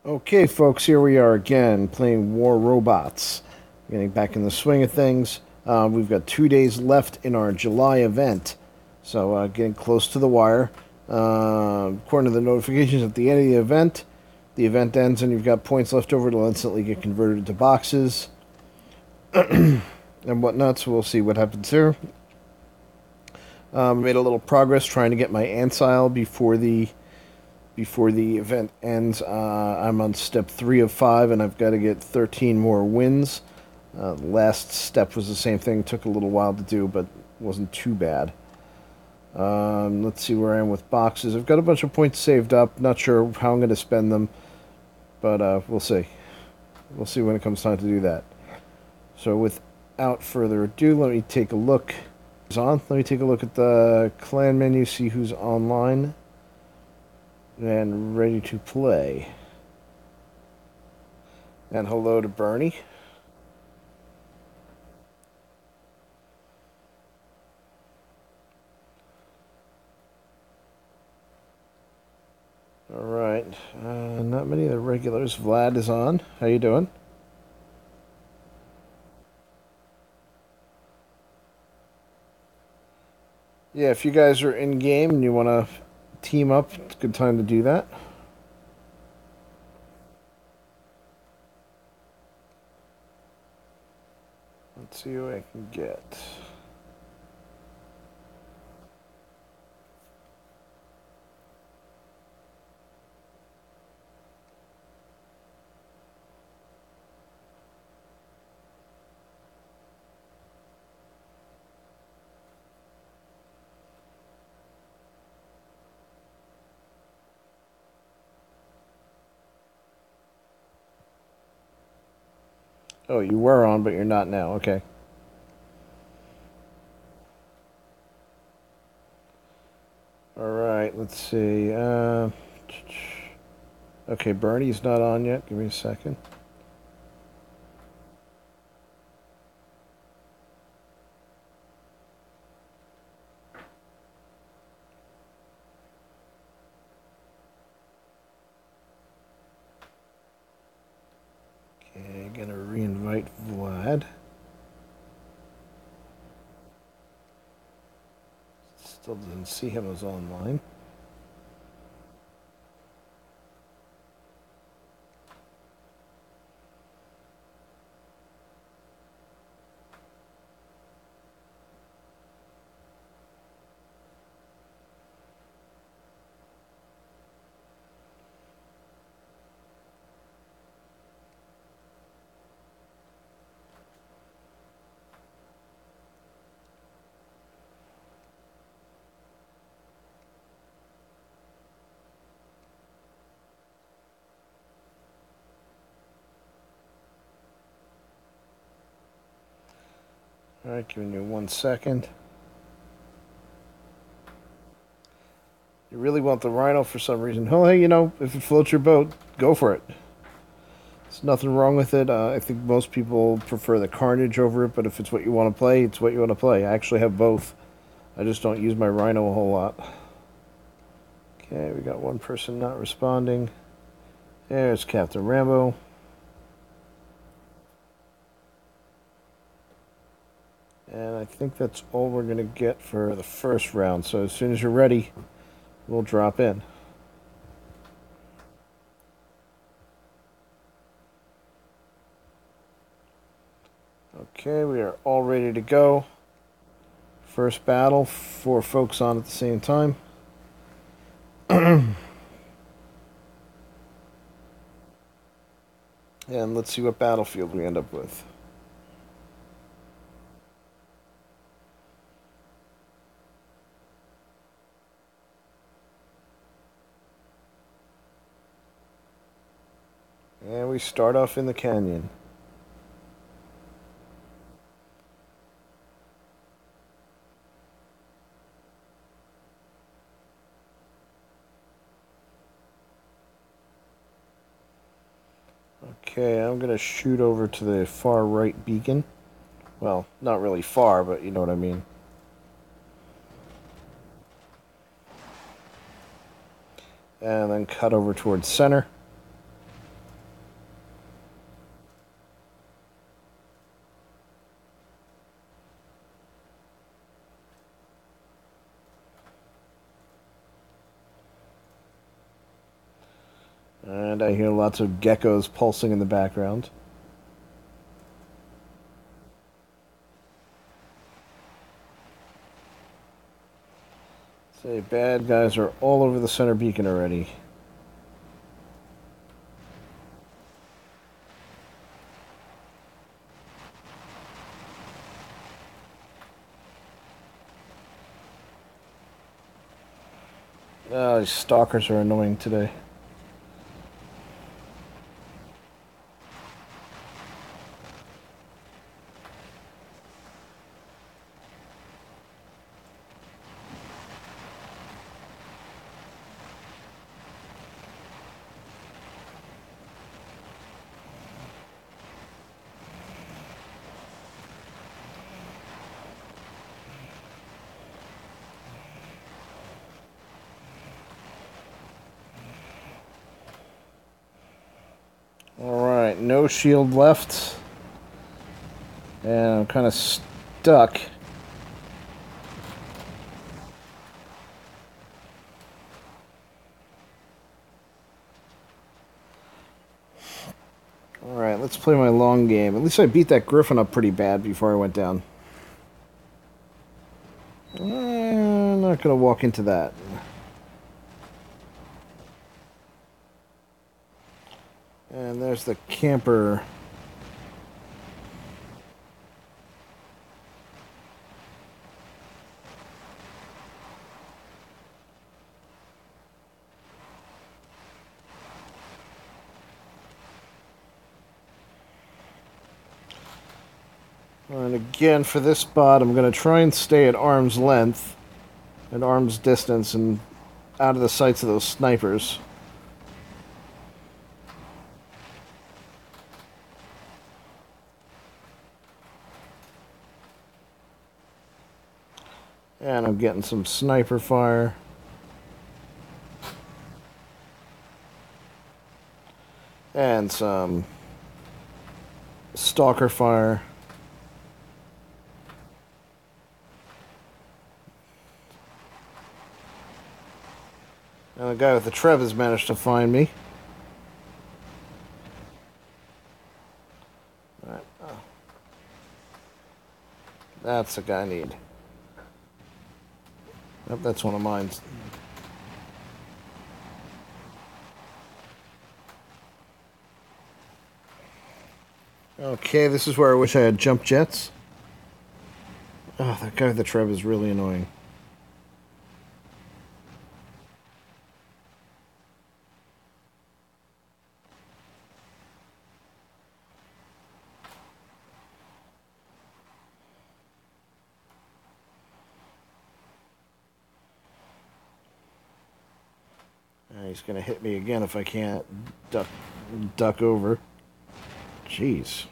Okay, folks, here we are again playing War Robots. Getting back in the swing of things. We've got 2 days left in our July event, so getting close to the wire. According to the notifications at the end of the event ends and you've got points left over. It'll instantly get converted into boxes and whatnot, so we'll see what happens here. Made a little progress trying to get my Ancile before the event ends. I'm on step 3 of 5, and I've got to get 13 more wins. Last step was the same thing. Took a little while to do, but wasn't too bad. Let's see where I am with boxes. I've got a bunch of points saved up. Not sure how I'm going to spend them, but we'll see. We'll see when it comes time to do that. So without further ado, let me take a look. Let me take a look at the clan menu, see who's online and ready to play. And hello to Bernie. All right. Not many of the regulars. Vlad is on. How you doing? Yeah, if you guys are in game and you want to team up, it's a good time to do that. Let's see what I can get. Oh, you were on, but you're not now. Okay. All right. Let's see. Okay, Bernie's not on yet. Give me a second. Okay, gonna re-invite Vlad. Still doesn't see him as online. All right, giving you 1 second. You really want the Rhino for some reason. Oh, hey, if it floats your boat, go for it. There's nothing wrong with it. I think most people prefer the Carnage over it, but if it's what you want to play, it's what you want to play. I actually have both. I just don't use my Rhino a whole lot. Okay, we got one person not responding. There's Captain Rambo. And I think that's all we're going to get for the first round. So as soon as you're ready, we'll drop in. Okay, we are all ready to go. First battle, 4 folks on at the same time. And let's see what battlefield we end up with. And we start off in the canyon. Okay, I'm going to shoot over to the far right beacon. Well, not really far, but you know what I mean. And then cut over towards center. And I hear lots of geckos pulsing in the background. Say, bad guys are all over the center beacon already. Oh, these stalkers are annoying today. Alright, no shield left. And I'm kind of stuck. Alright, let's play my long game. At least I beat that Griffin up pretty bad before I went down. I'm not going to walk into that. And there's the camper. And again, for this spot, I'm going to try and stay at arm's length, at arm's distance, and out of the sights of those snipers. And I'm getting some sniper fire. And some stalker fire. And the guy with the Trev has managed to find me. Alright. Oh. That's the guy I need. Yep, that's one of mine. Okay, this is where I wish I had jump jets. Oh, that guy with the Trev is really annoying. He's going to hit me again if I can't duck over. Jeez.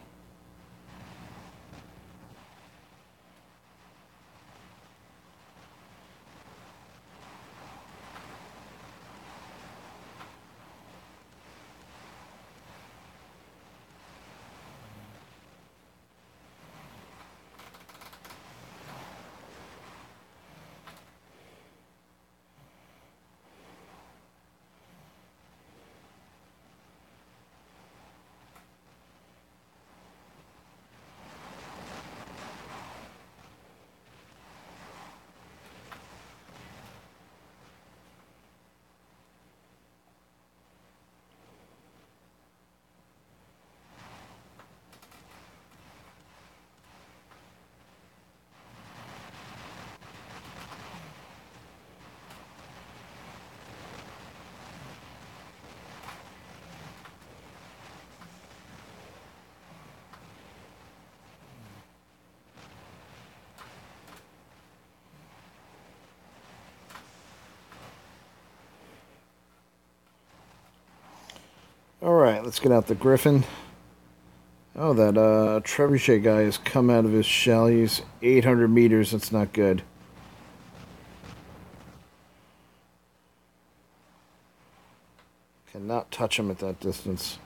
Alright, let's get out the Griffin. Oh, that trebuchet guy has come out of his shell. He's 800 meters. That's not good. Cannot touch him at that distance.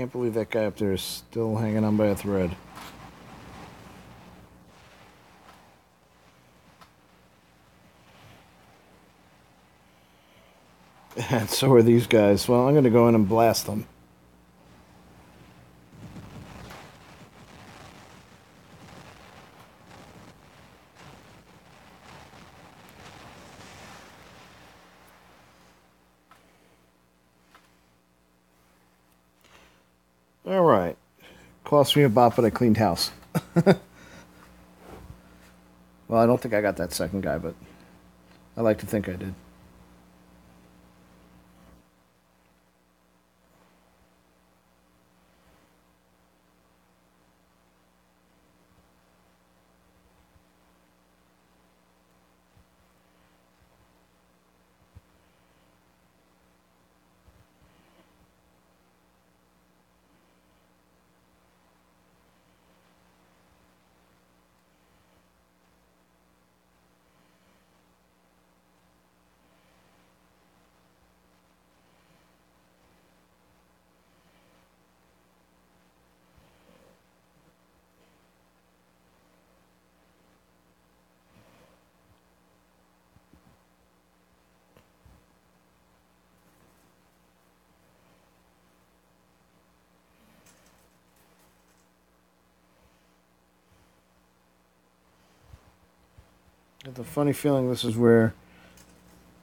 can't believe that guy up there is still hanging on by a thread. And so are these guys. Well, I'm going to go in and blast them. All right. Cost me a bop, but I cleaned house. Well, I don't think I got that second guy, but I like to think I did. I have a funny feeling this is where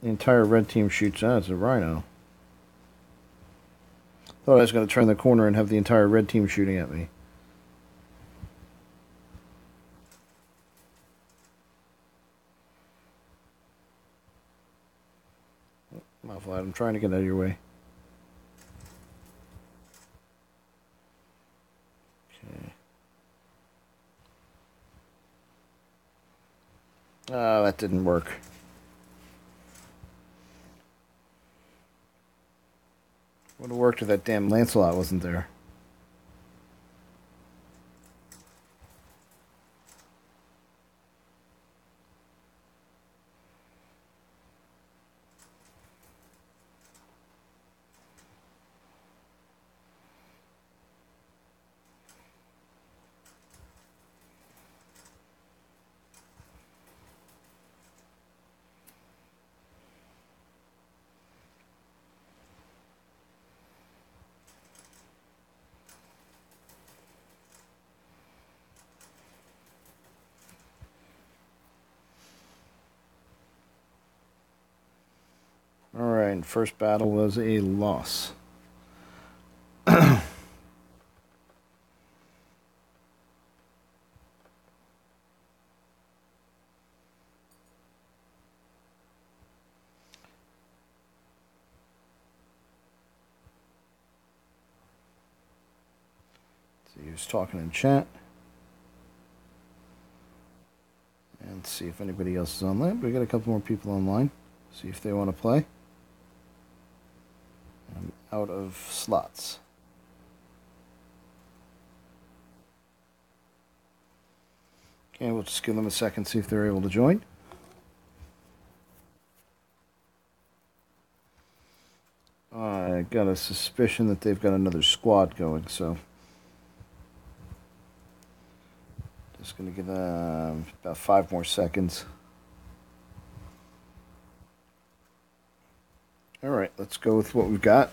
the entire red team shoots out. It's a rhino. Thought I was going to turn the corner and have the entire red team shooting at me. Mouthflat, I'm trying to get out of your way. Okay. Oh, that didn't work. Would have worked if that damn Lancelot wasn't there. Alright, first battle was a loss. So he was talking in chat. And see if anybody else is online. We got a couple more people online. See if they want to play. I'm out of slots. Okay, we'll just give them a second, see if they're able to join. I got a suspicion that they've got another squad going, so just going to give them about 5 more seconds. All right, let's go with what we've got.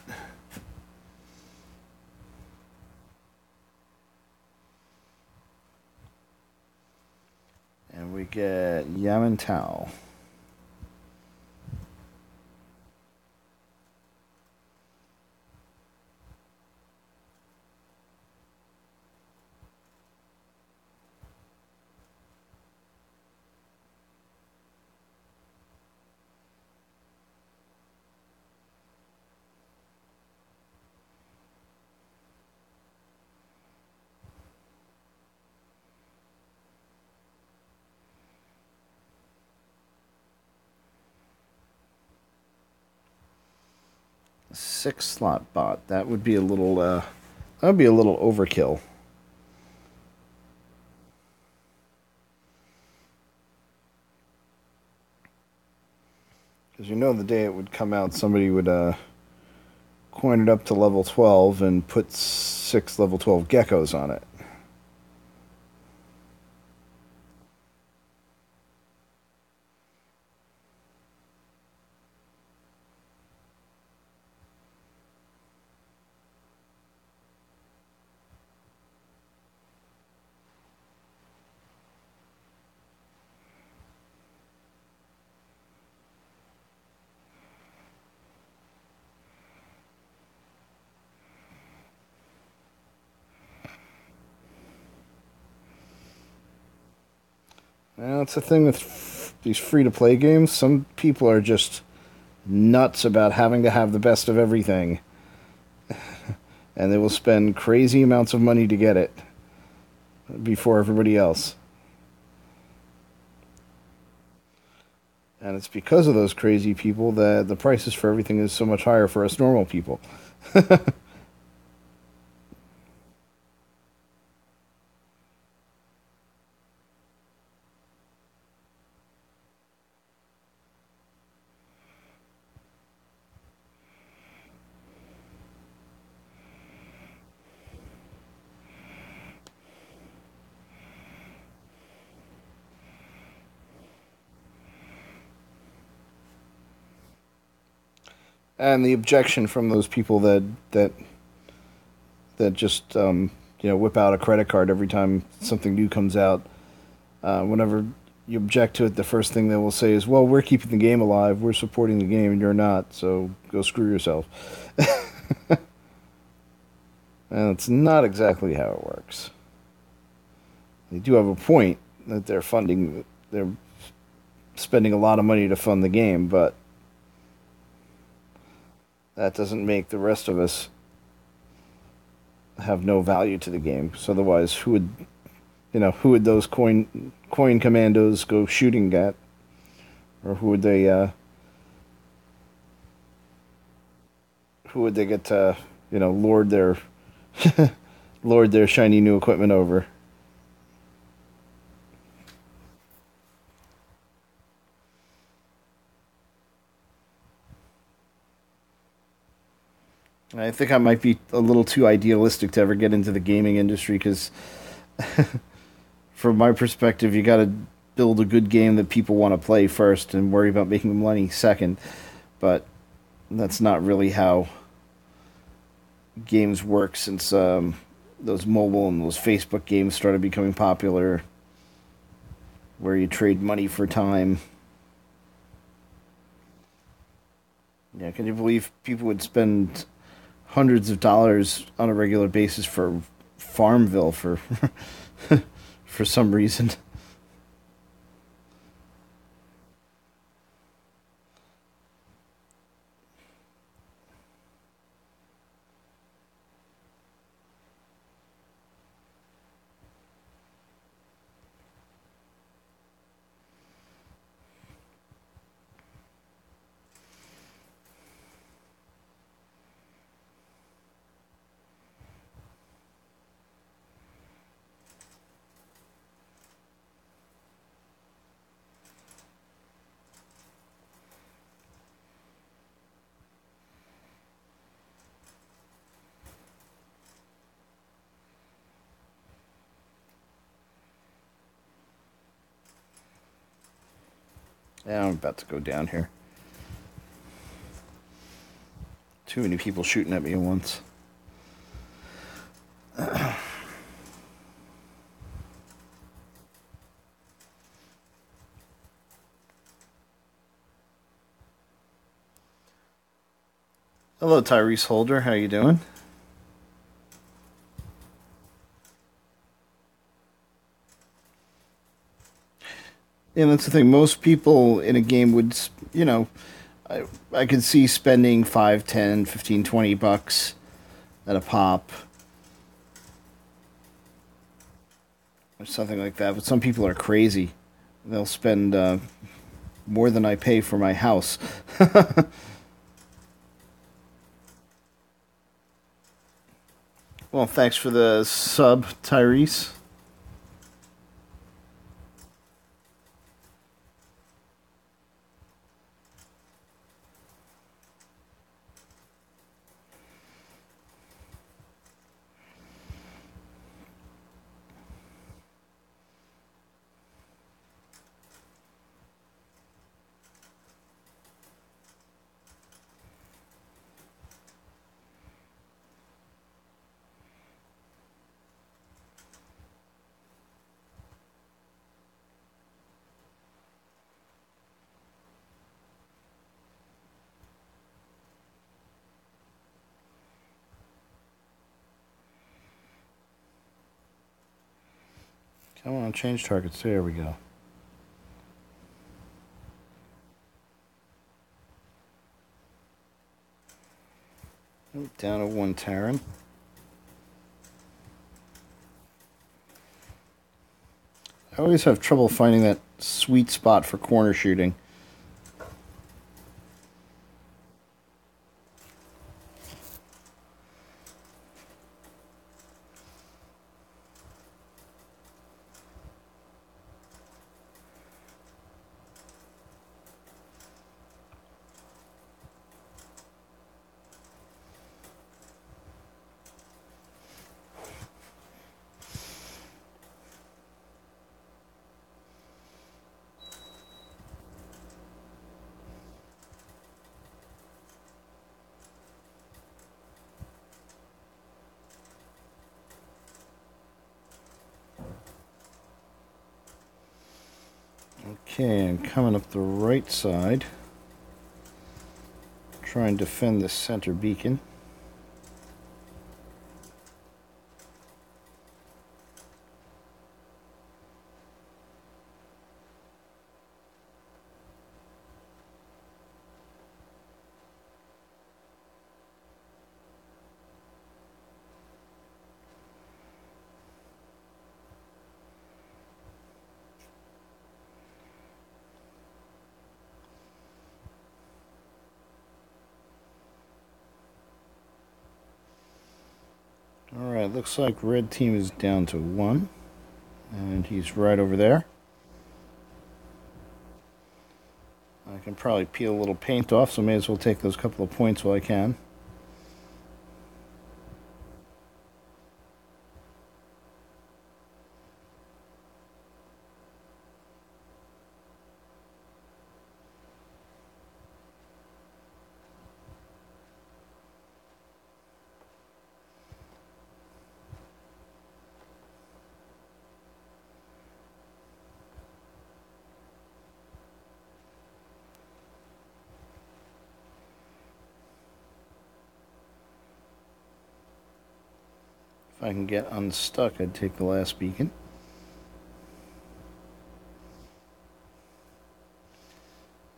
And we get Yamantau. Six slot bot. That would be a little. That would be a little overkill. Because you know, the day it would come out, somebody would coin it up to level 12 and put 6 level 12 geckos on it. Well, it's the thing with these free-to-play games. Some people are just nuts about having to have the best of everything, and they will spend crazy amounts of money to get it before everybody else. And it's because of those crazy people that the prices for everything is so much higher for us normal people. And the objection from those people that just whip out a credit card every time something new comes out. Whenever you object to it, the first thing they will say is, "Well, we're keeping the game alive. We're supporting the game, and you're not. So go screw yourself." And it's not exactly how it works. They do have a point that they're spending a lot of money to fund the game, but that doesn't make the rest of us have no value to the game. So otherwise, who would those coin commandos go shooting at, or who would they get to lord their lord their shiny new equipment over? I think I might be a little too idealistic to ever get into the gaming industry because, from my perspective, you got to build a good game that people want to play first and worry about making money second. But that's not really how games work since those mobile and those Facebook games started becoming popular, where you trade money for time. Yeah, can you believe people would spend hundreds of dollars on a regular basis for Farmville for for some reason? Yeah, I'm about to go down here. Too many people shooting at me at once. Hello, Tyrese Holder. How you doing? And that's the thing. Most people in a game would, I could see spending 5, 10, 15, $20 at a pop or something like that. But some people are crazy. They'll spend more than I pay for my house. Well, thanks for the sub, Tyrese. Come on, change targets. There we go. Down to 1 Terran. I always have trouble finding that sweet spot for corner shooting. Okay, I'm coming up the right side. Try and defend the center beacon. Alright, looks like red team is down to 1. And he's right over there. I can probably peel a little paint off, so may as well take those couple of points while I can. If I can get unstuck, I'd take the last beacon.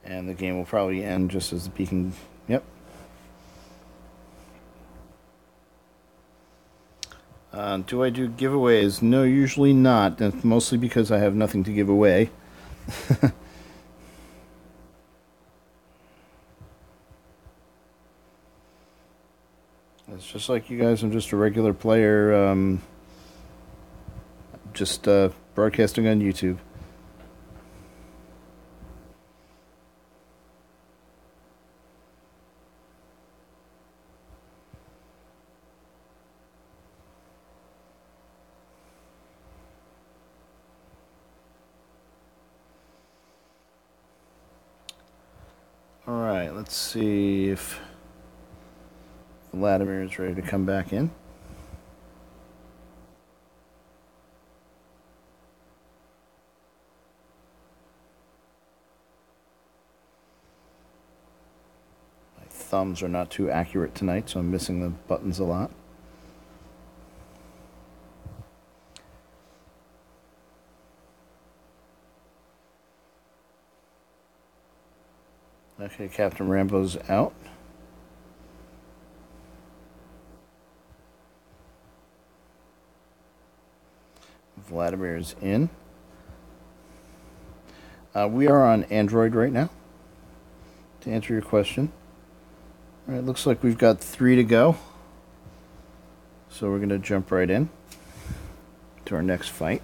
And the game will probably end just as the beacon... Yep. Do I do giveaways? No, usually not. That's mostly because I have nothing to give away. It's just like you guys. I'm just a regular player, just broadcasting on YouTube. Alright, let's see if Vladimir is ready to come back in. My thumbs are not too accurate tonight, so I'm missing the buttons a lot. Okay, Captain Rambo's out. Vladimir's in. We are on Android right now, to answer your question. Alright, looks like we've got 3 to go. So we're going to jump right in to our next fight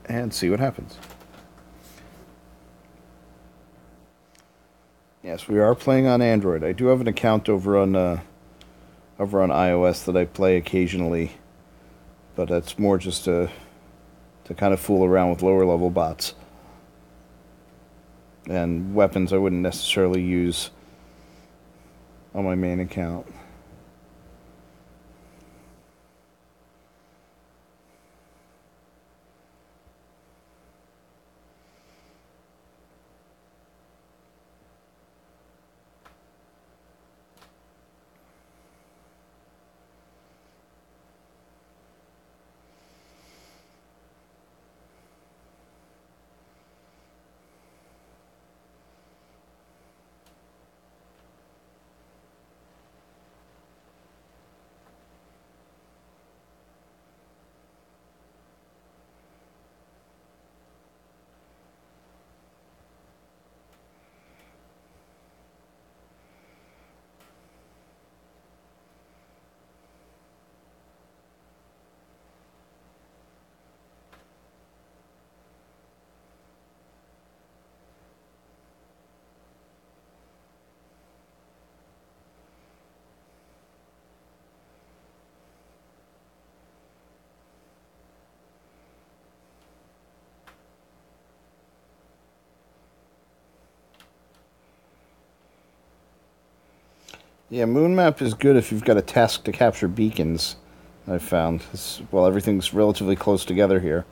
and see what happens. Yes, we are playing on Android. I do have an account over on iOS that I play occasionally, but that's more just to kind of fool around with lower level bots. And weapons I wouldn't necessarily use on my main account. Yeah, moon map is good if you've got a task to capture beacons. I've found. Well, everything's relatively close together here.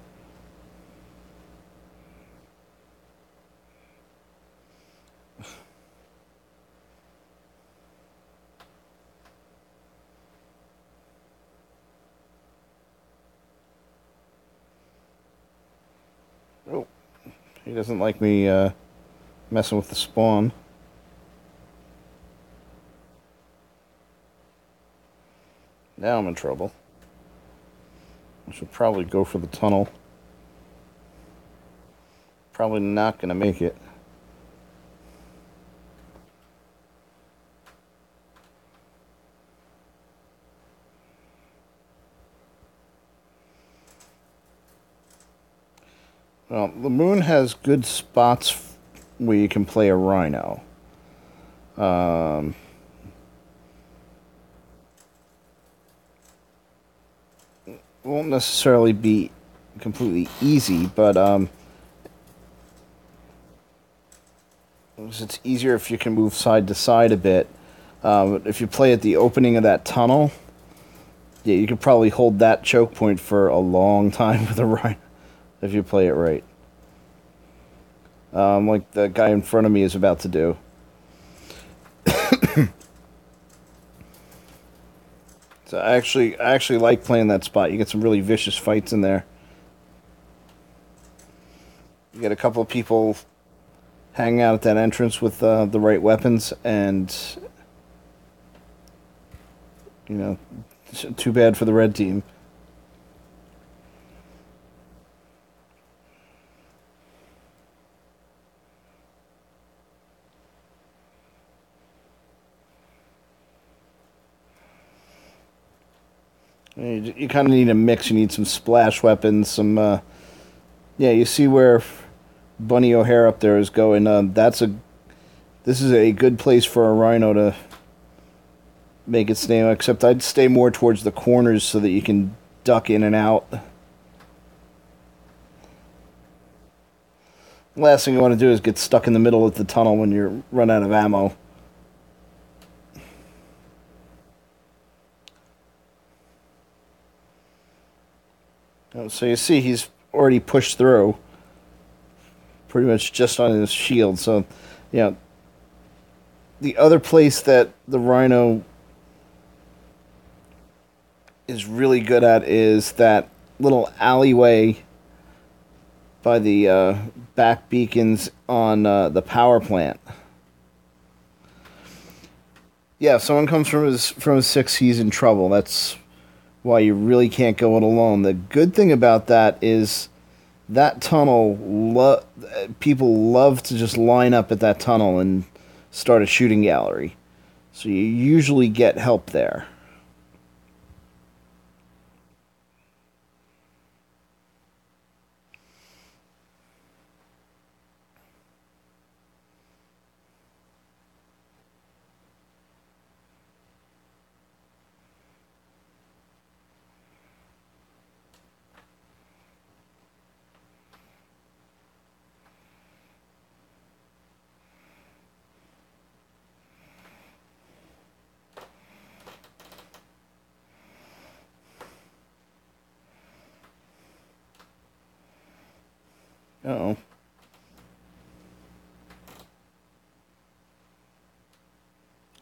Oh, he doesn't like me messing with the spawn. Now I'm in trouble. I should probably go for the tunnel. Probably not going to make it. Well, the moon has good spots where you can play a rhino. Um, won't necessarily be completely easy, but it's easier if you can move side to side a bit. If you play at the opening of that tunnel, yeah, you could probably hold that choke point for a long time with a rhino if you play it right. Like the guy in front of me is about to do. So I actually like playing that spot. You get some really vicious fights in there. You get a couple of people hanging out at that entrance with the right weapons, and you know, too bad for the red team. You kind of need a mix. You need some splash weapons, some. Yeah, you see where Bunny O'Hare up there is going. This is a good place for a rhino to make its name. Except I'd stay more towards the corners so that you can duck in and out. Last thing you want to do is get stuck in the middle of the tunnel when you run out of ammo. So you see he's already pushed through pretty much just on his shield. So, you know, the other place that the rhino is really good at is that little alleyway by the back beacons on the power plant. Yeah, if someone comes from his six, he's in trouble. That's why you really can't go it alone. The good thing about that is that tunnel, people love to just line up at that tunnel and start a shooting gallery. So you usually get help there. Uh-oh.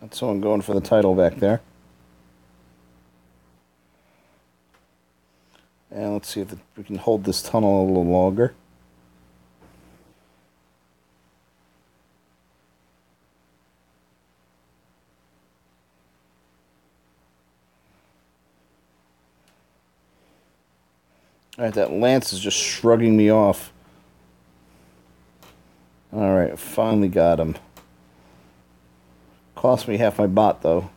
That's someone going for the title back there. And let's see if we can hold this tunnel a little longer. Alright, that lance is just shrugging me off. Alright, finally got him. Cost me half my bot, though.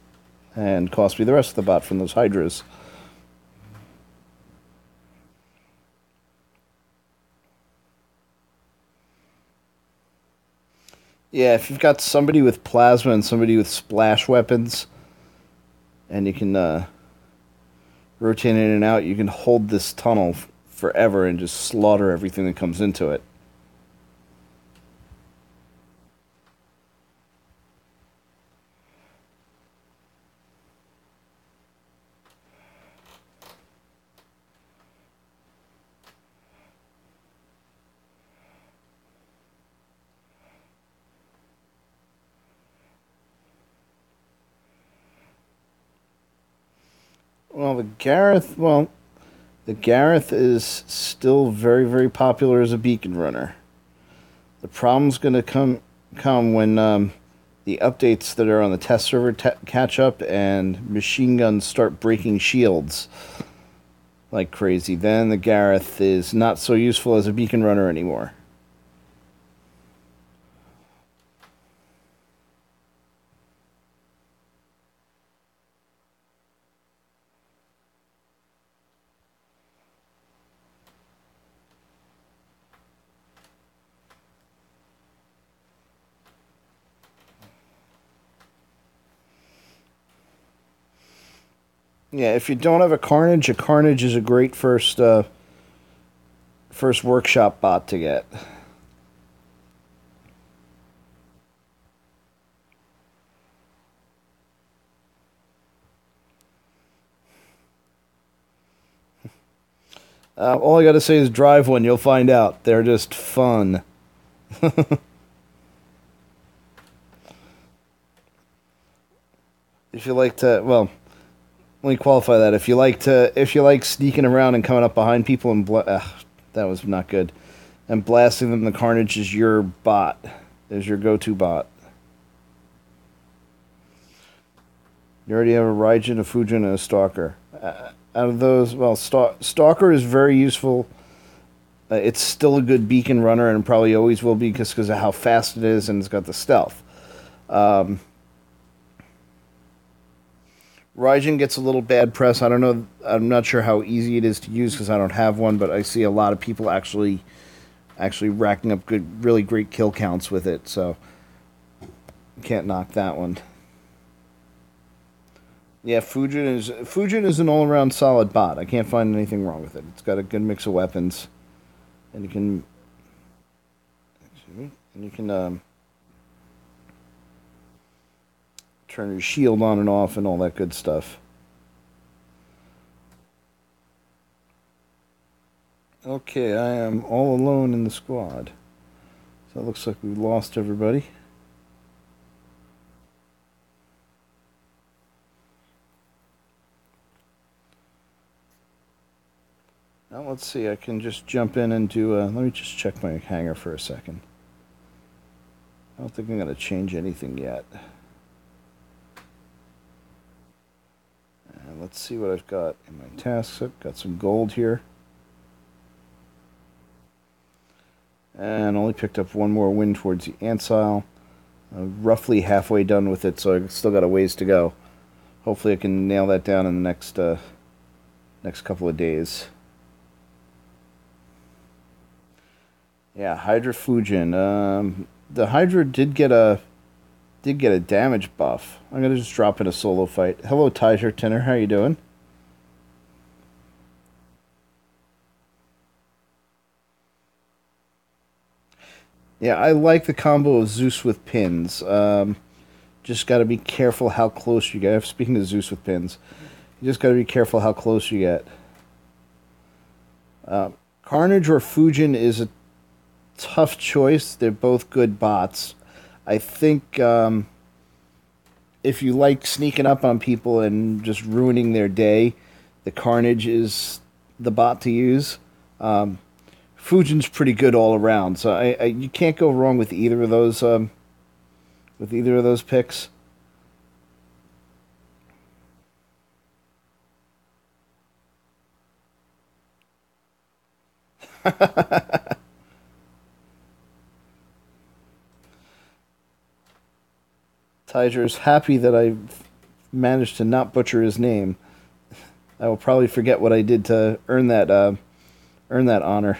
And cost me the rest of the bot from those hydras. Yeah, if you've got somebody with plasma and somebody with splash weapons, and you can rotate in and out, you can hold this tunnel forever and just slaughter everything that comes into it. Well, the Gareth is still very, very popular as a beacon runner. The problem's going to come when the updates that are on the test server catch up and machine guns start breaking shields like crazy. Then the Gareth is not so useful as a beacon runner anymore. Yeah, if you don't have a Carnage is a great first workshop bot to get. All I got to say is drive one. You'll find out. They're just fun. If you like to, well, let me qualify that. If you like sneaking around and coming up behind people and that was not good, and blasting them, the Carnage is your bot. Is your go-to bot. You already have a Raijin, a Fujin, and a Stalker. Out of those, well, Stalker is very useful. It's still a good beacon runner and probably always will be because of how fast it is and it's got the stealth. Raijin gets a little bad press. I don't know. I'm not sure how easy it is to use because I don't have one, but I see a lot of people actually racking up good, really great kill counts with it. So can't knock that one. Yeah, Fujin is an all around solid bot. I can't find anything wrong with it. It's got a good mix of weapons, and you can turn your shield on and off and all that good stuff. Okay, I am all alone in the squad. So it looks like we lost everybody. Now let's see, I can just jump in and do, let me just check my hangar for a second. I don't think I'm going to change anything yet. And let's see what I've got in my tasks. I've got some gold here. And only picked up one more win towards the Antsile. I'm roughly halfway done with it, so I've still got a ways to go. Hopefully I can nail that down in the next couple of days. Yeah, Hydra Fujin. The Hydra did get a damage buff. I'm gonna just drop in a solo fight. Hello, Tiger Tenor. How you doing? Yeah, I like the combo of Zeus with pins. Just got to be careful how close you get. Speaking of Zeus with pins, you just got to be careful how close you get. Carnage or Fujin is a tough choice. They're both good bots. I think if you like sneaking up on people and just ruining their day, the Carnage is the bot to use. Fujin's pretty good all around, so you can't go wrong with either of those picks. Tiger's happy that I managed to not butcher his name. I will probably forget what I did to earn that honor.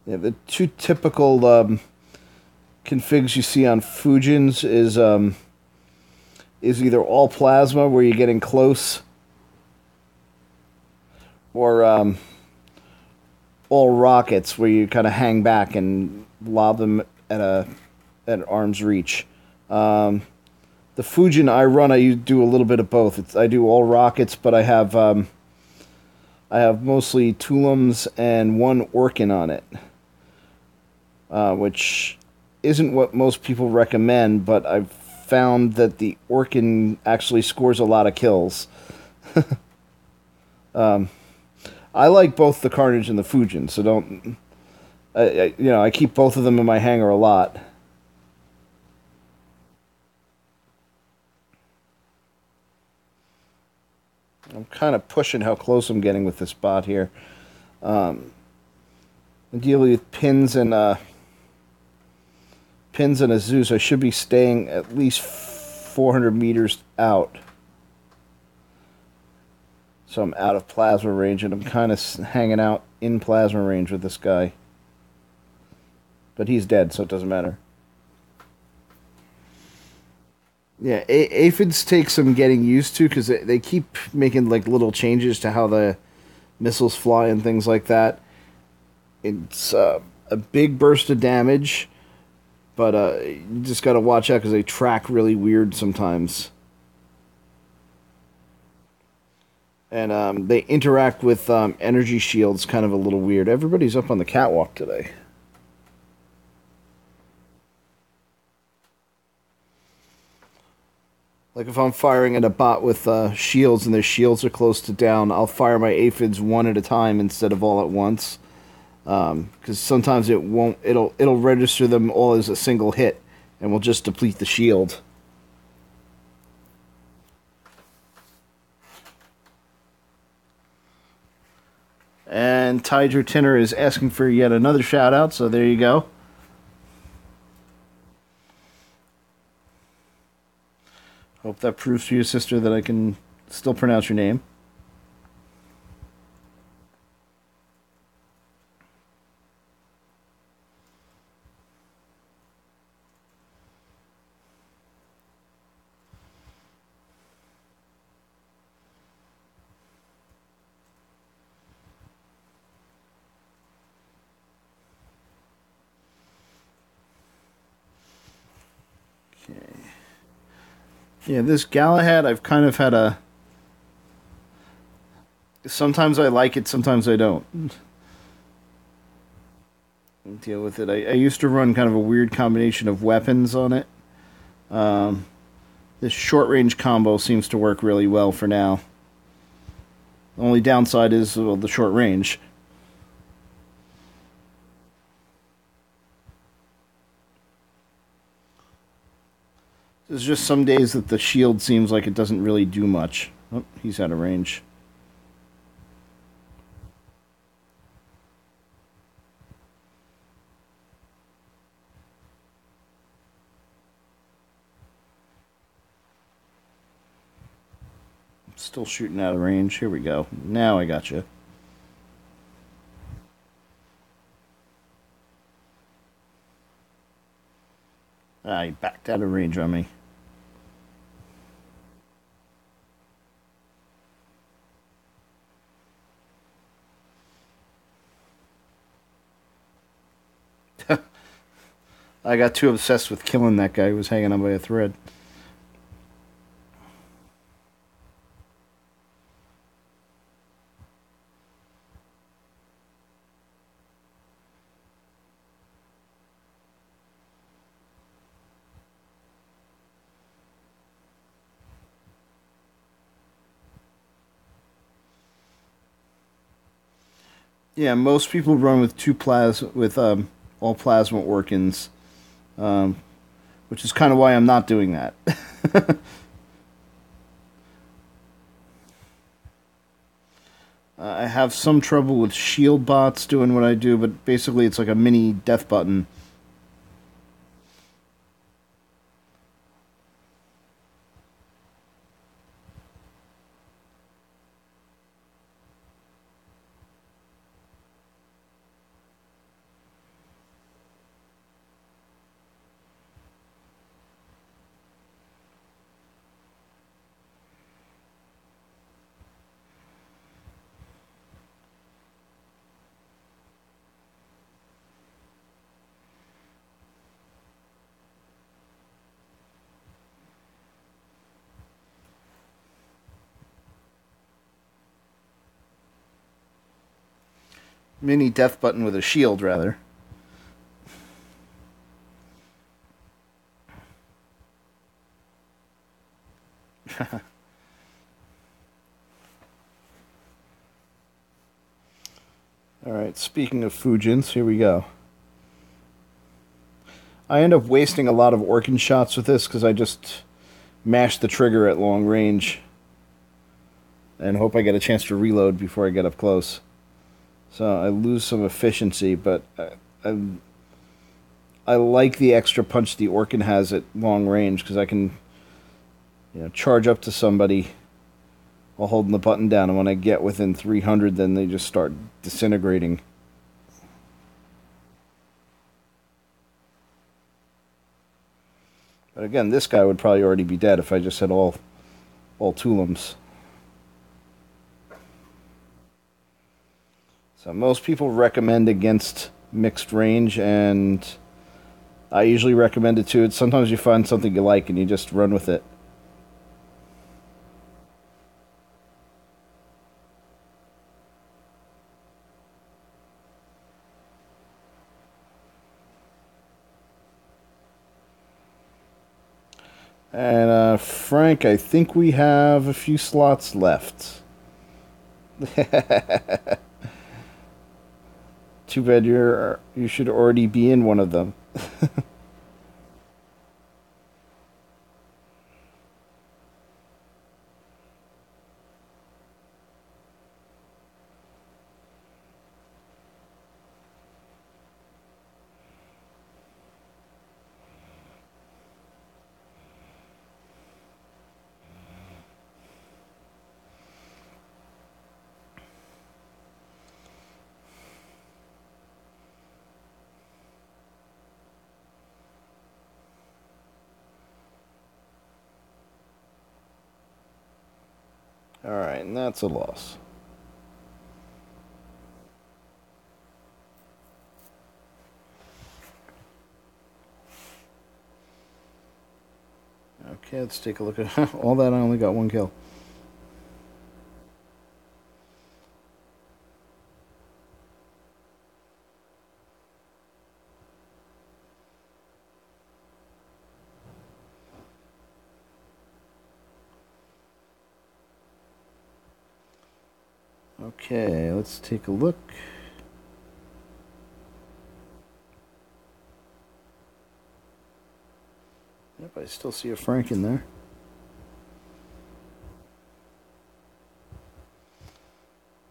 Yeah, the two typical configs you see on Fujins is either all plasma where you're getting close, or all rockets where you kind of hang back and lob them at arm's reach. The Fujin I run, I do a little bit of both. I do all rockets, but I have mostly Tulums and one Orkin on it, which isn't what most people recommend, but I've found that the Orkin actually scores a lot of kills. I like both the Carnage and the Fujin, so don't. I keep both of them in my hangar a lot. I'm kind of pushing how close I'm getting with this bot here. I'm dealing with pins and a Zeus. I should be staying at least 400 meters out. So I'm out of plasma range, and I'm kind of hanging out in plasma range with this guy. But he's dead, so it doesn't matter. Yeah, aphids take some getting used to because they keep making like little changes to how the missiles fly and things like that. It's a big burst of damage, but you just got to watch out because they track really weird sometimes. And they interact with energy shields kind of a little weird. Everybody's up on the catwalk today. Like if I'm firing at a bot with shields and their shields are close to down, I'll fire my aphids one at a time instead of all at once. Because sometimes it won't. It'll register them all as a single hit, and will just deplete the shield. And Tiger Tinner is asking for yet another shout out, so there you go. Hope that proves to your sister that I can still pronounce your name. Okay. Yeah, this Galahad, I've kind of had a. Sometimes I like it, sometimes I don't. Deal with it. I used to run kind of a weird combination of weapons on it. Um, this short range combo seems to work really well for now. The only downside is the short range. There's just some days that the shield seems like it doesn't really do much. Oh, he's out of range. Still shooting out of range. Here we go. Now I got you. Ah, he backed out of range on me. I got too obsessed with killing that guy who was hanging on by a thread. Yeah, most people run with all plasma Orkins, um, which is kind of why I'm not doing that. I have some trouble with shield bots doing what I do, but basically it's like a mini death button. Mini death button with a shield, rather. Alright, speaking of Fujins, here we go. I end up wasting a lot of Orkin shots with this because I just mash the trigger at long range and hope I get a chance to reload before I get up close. So I lose some efficiency, but I like the extra punch the Orkin has at long range because I can, charge up to somebody while holding the button down, and when I get within 300, then they just start disintegrating. But again, this guy would probably already be dead if I just had all Tulums. So most people recommend against mixed range, and I usually recommend it too. Sometimes you find something you like and you just run with it. And Frank, I think we have a few slots left. Too bad you should already be in one of them. Alright, and that's a loss. Okay, let's take a look at all that. I only got one kill. Okay, let's take a look. Yep, I still see a Frank in there.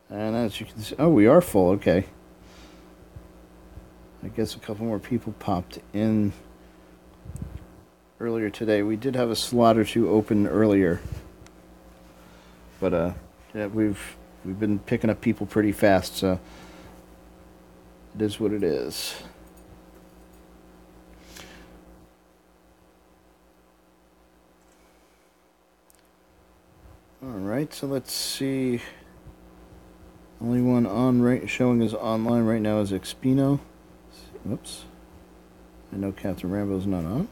And as you can see, oh, we are full, okay. I guess a couple more people popped in earlier today. We did have a slot or two open earlier. But, yeah, we've been picking up people pretty fast, so it is what it is. Alright, so let's see. Only one on showing is online right now is Expino. Whoops. I know Captain Rambo's not on.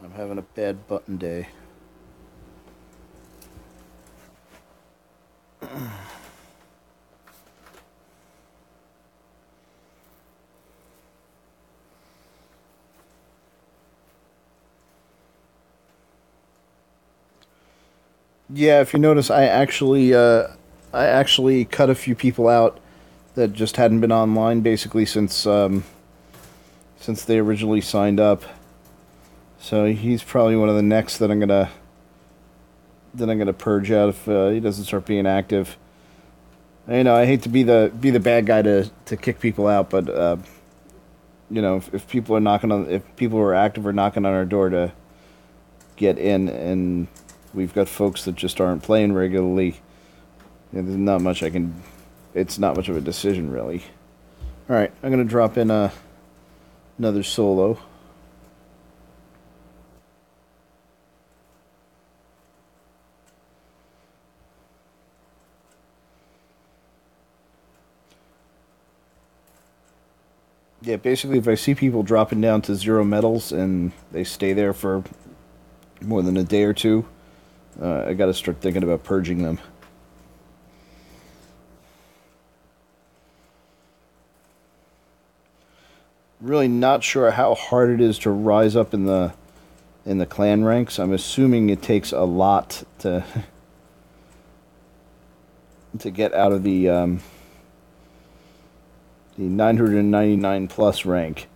I'm having a bad button day. Yeah, if you notice, I actually cut a few people out that just hadn't been online basically since they originally signed up. So he's probably one of the next that I'm gonna purge out if he doesn't start being active. I hate to be the bad guy to kick people out, but if people are if people who are active are knocking on our door to get in, and we've got folks that just aren't playing regularly, there's not much I can. It's not much of a decision, really. All right, I'm gonna drop in another solo. Yeah, basically, if I see people dropping down to 0 medals and they stay there for more than a day or two, I got to start thinking about purging them. Really not sure how hard it is to rise up in the clan ranks. I'm assuming it takes a lot to get out of the 999 plus rank.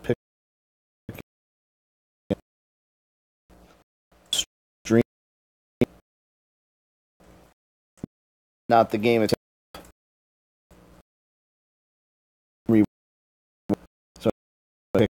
Pick stream, not the game itself. So pick,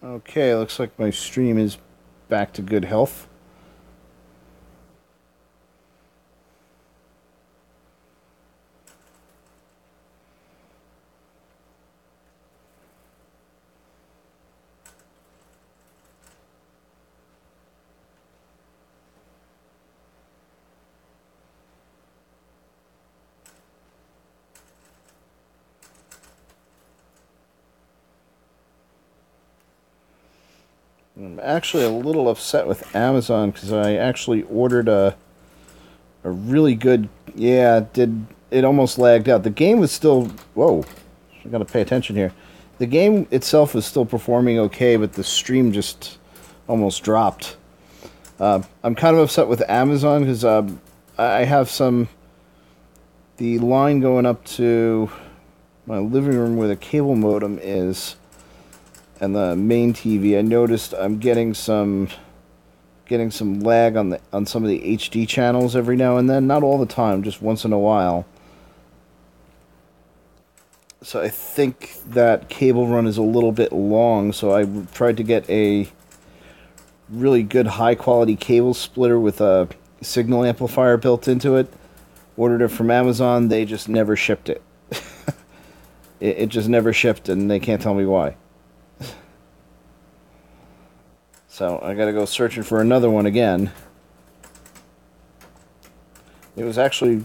okay, looks like my stream is back to good health. I'm actually a little upset with Amazon because I actually ordered a really good. Yeah, it almost lagged out. The game was still. Whoa, I got to pay attention here. The game itself was still performing okay, but the stream just almost dropped. I'm kind of upset with Amazon because I have some. The line going up to my living room where the cable modem is and the main TV. I noticed I'm getting some lag on some of the HD channels every now and then. Not all the time, just once in a while. So I think that cable run is a little bit long. So I tried to get a really good high quality cable splitter with a signal amplifier built into it. Ordered it from Amazon. They just never shipped it. It just never shipped, and they can't tell me why. So I gotta go searching for another one again. It was actually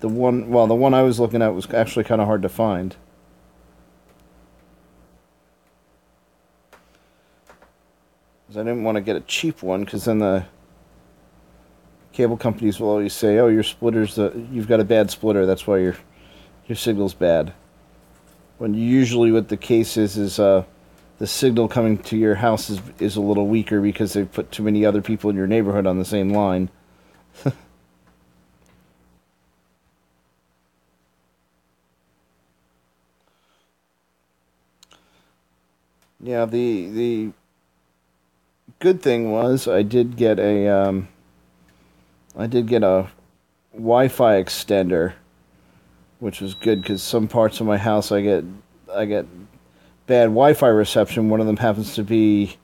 the one. Well, the one I was looking at was actually kind of hard to find. Because I didn't want to get a cheap one, because then the cable companies will always say, "Oh, your splitter's you've got a bad splitter. That's why your signal's bad." When usually what the case is the signal coming to your house is a little weaker because they've put too many other people in your neighborhood on the same line. Yeah, the good thing was I did get a Wi-Fi extender, which was good because some parts of my house I get bad Wi-Fi reception. One of them happens to be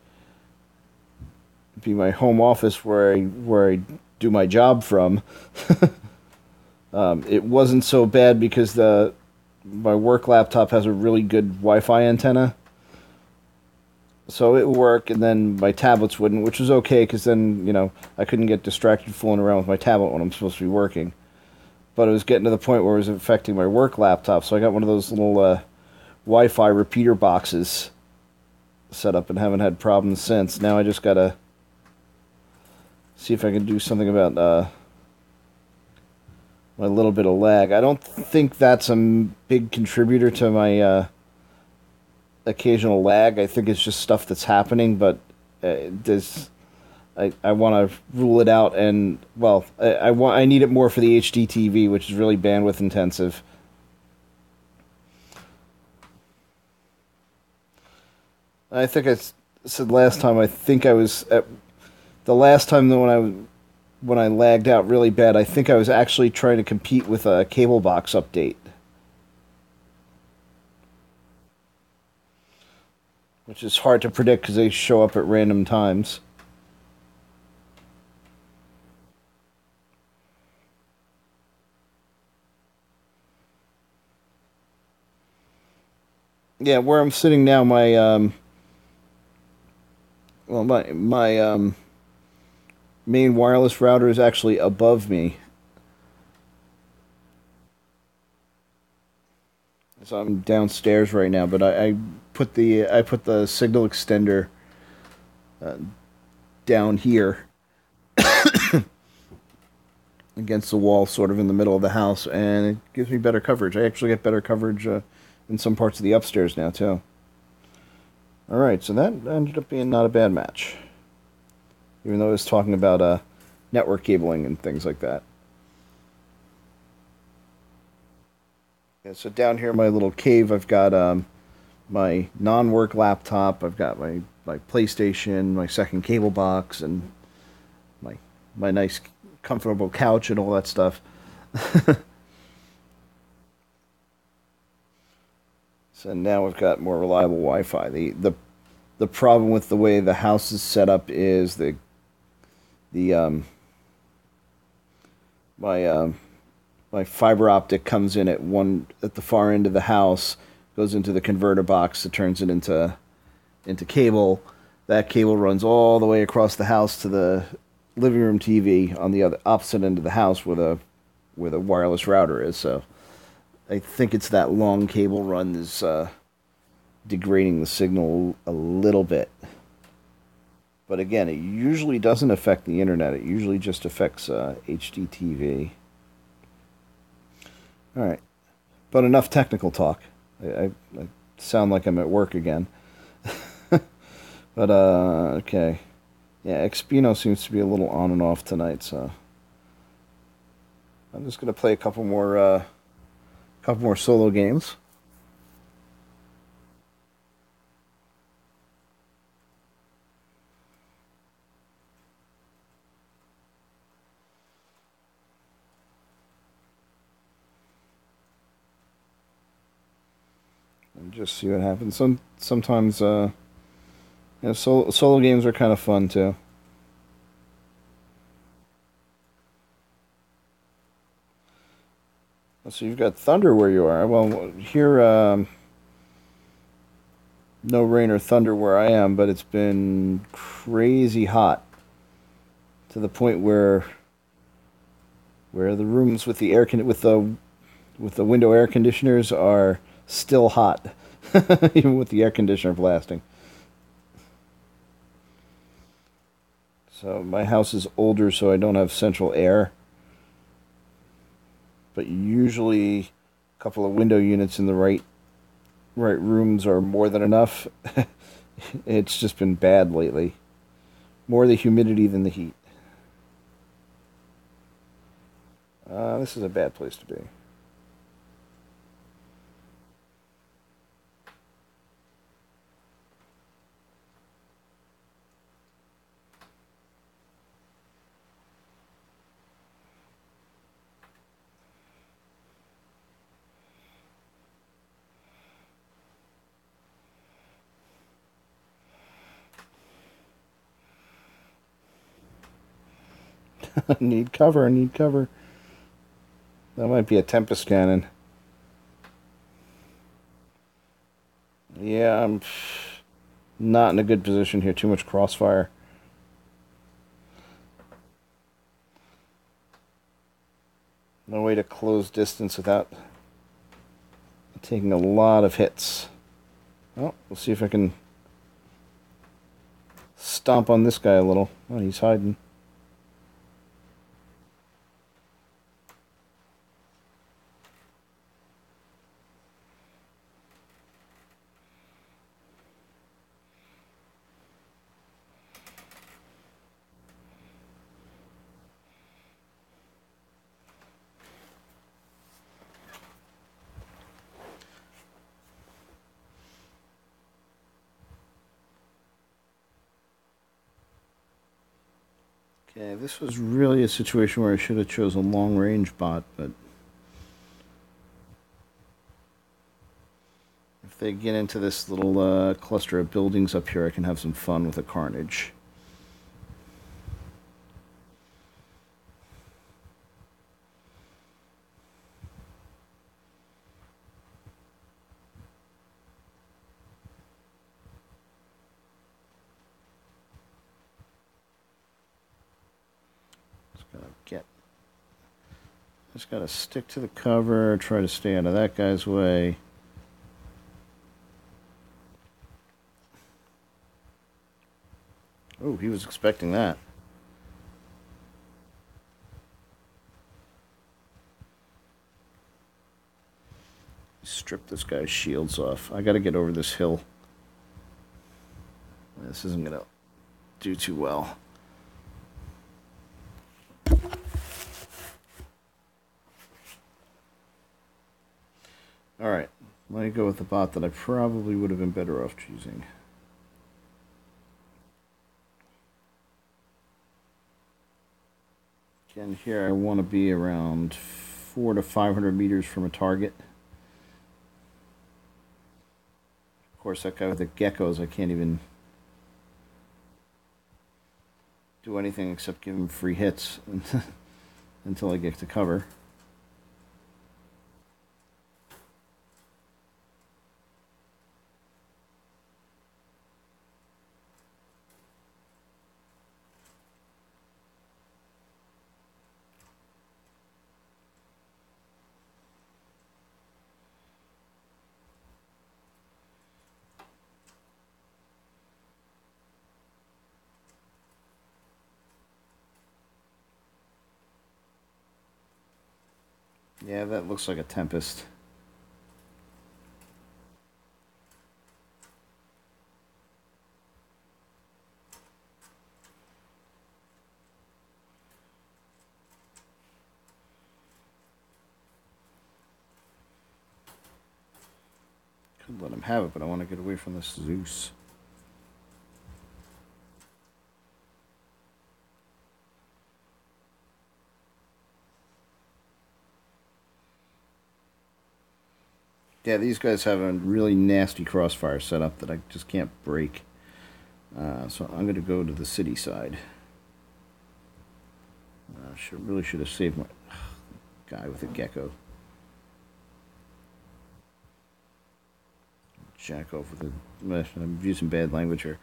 my home office where I do my job from. It wasn't so bad because the my work laptop has a really good Wi-Fi antenna, so it would work, and then my tablets wouldn't, which was okay because then I couldn't get distracted fooling around with my tablet when I'm supposed to be working. But it was getting to the point where it was affecting my work laptop, so I got one of those little Wi-Fi repeater boxes set up and haven't had problems since. Now I just gotta see if I can do something about my little bit of lag. I don't think that's a big contributor to my occasional lag. I think it's just stuff that's happening, but there's I want to rule it out, and well, I need it more for the HD TV, which is really bandwidth intensive. I think said last time. I think I was at the last time that when I lagged out really bad. I think I was actually trying to compete with a cable box update, which is hard to predict because they show up at random times. Yeah, where I'm sitting now, my main wireless router is actually above me, so I'm downstairs right now. But I put the signal extender uh, down here against the wall, sort of in the middle of the house, and it gives me better coverage. I actually get better coverage in some parts of the upstairs now too. All right, so that ended up being not a bad match, even though I was talking about network cabling and things like that. Yeah, so down here in my little cave, I've got my non-work laptop. I've got my PlayStation, my second cable box, and my my nice comfortable couch and all that stuff. So now we've got more reliable Wi-Fi. The problem with the way the house is set up is the my my fiber optic comes in at the far end of the house, goes into the converter box that turns it into cable. That cable runs all the way across the house to the living room TV on the other opposite end of the house where the wireless router is. So I think it's that long cable run is degrading the signal a little bit. But again, it usually doesn't affect the internet. It usually just affects HDTV. All right, but enough technical talk. I sound like I'm at work again. But okay, yeah, Expino seems to be a little on and off tonight, so I'm just gonna play a couple more solo games. And just see what happens. Sometimes solo games are kind of fun too. So you've got thunder where you are. Well, here no rain or thunder where I am, but it's been crazy hot to the point where the rooms with the with the window air conditioners are still hot, even with the air conditioner blasting. So my house is older, so I don't have central air, but usually a couple of window units in the right rooms are more than enough. It's just been bad lately. More the humidity than the heat. This is a bad place to be. Need cover, need cover. That might be a Tempest cannon. Yeah, I'm not in a good position here. Too much crossfire. No way to close distance without taking a lot of hits. Well, we'll see if I can stomp on this guy a little. Oh, he's hiding. Okay, this was really a situation where I should have chose a long-range bot, but if they get into this little cluster of buildings up here, I can have some fun with the carnage. Just gotta stick to the cover, try to stay out of that guy's way. Oh, he was expecting that. Strip this guy's shields off. I gotta get over this hill. This isn't gonna do too well. Alright, let me go with the bot that I probably would have been better off choosing. Again, here I want to be around 400 to 500 meters from a target. Of course, that guy with the geckos, I can't even do anything except give him free hits until I get to cover. Yeah, that looks like a Tempest. Could let him have it, but I want to get away from this Zeus. Yeah, these guys have a really nasty crossfire setup that I just can't break. So I'm going to go to the city side. Really should have saved my guy with a gecko. Jack off with a... I'm using bad language here.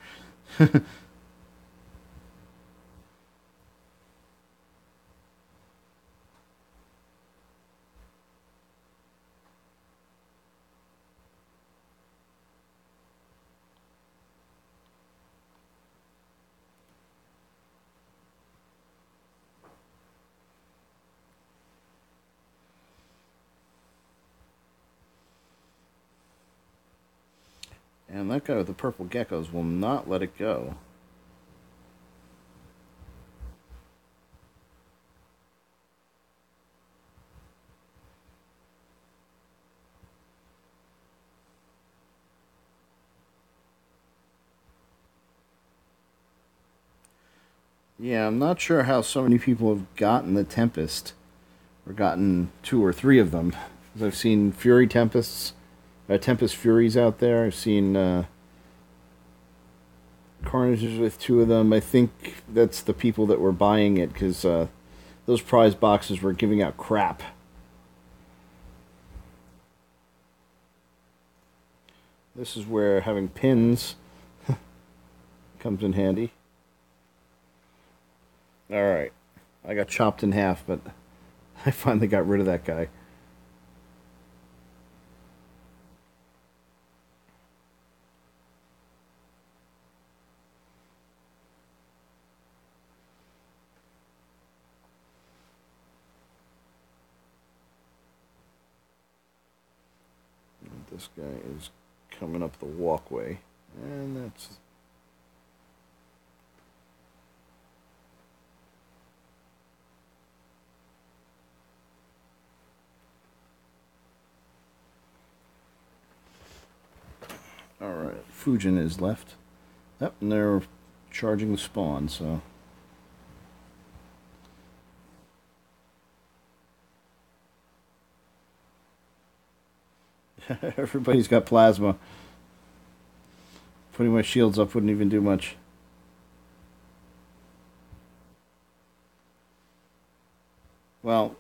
And that guy with the purple geckos will not let it go. Yeah, I'm not sure how so many people have gotten the Tempest, or gotten 2 or 3 of them. Because I've seen Fury Tempests, Tempest Furies out there. I've seen Carnages with 2 of them. I think that's the people that were buying it because those prize boxes were giving out crap. This is where having pins comes in handy. Alright. I got chopped in half, but I finally got rid of that guy. This guy is coming up the walkway, and that's... Alright, Fujin is left. Yep, and they're charging the spawn, so... Everybody's got plasma. Putting my shields up wouldn't even do much. Well,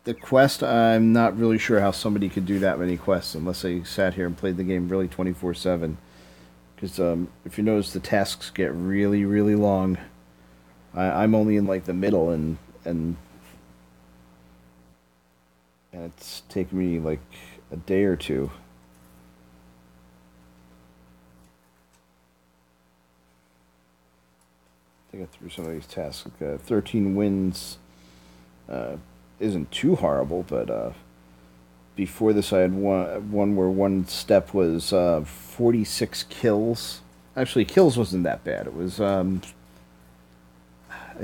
the quest, I'm not really sure how somebody could do that many quests unless they sat here and played the game really 24/7. Because if you notice, the tasks get really, really long. I'm only in like the middle, and and it's taken me like a day or two. To get through some of these tasks. 13 wins uh, isn't too horrible, but before this, I had one where one step was 46 kills. Actually, kills wasn't that bad. It was, I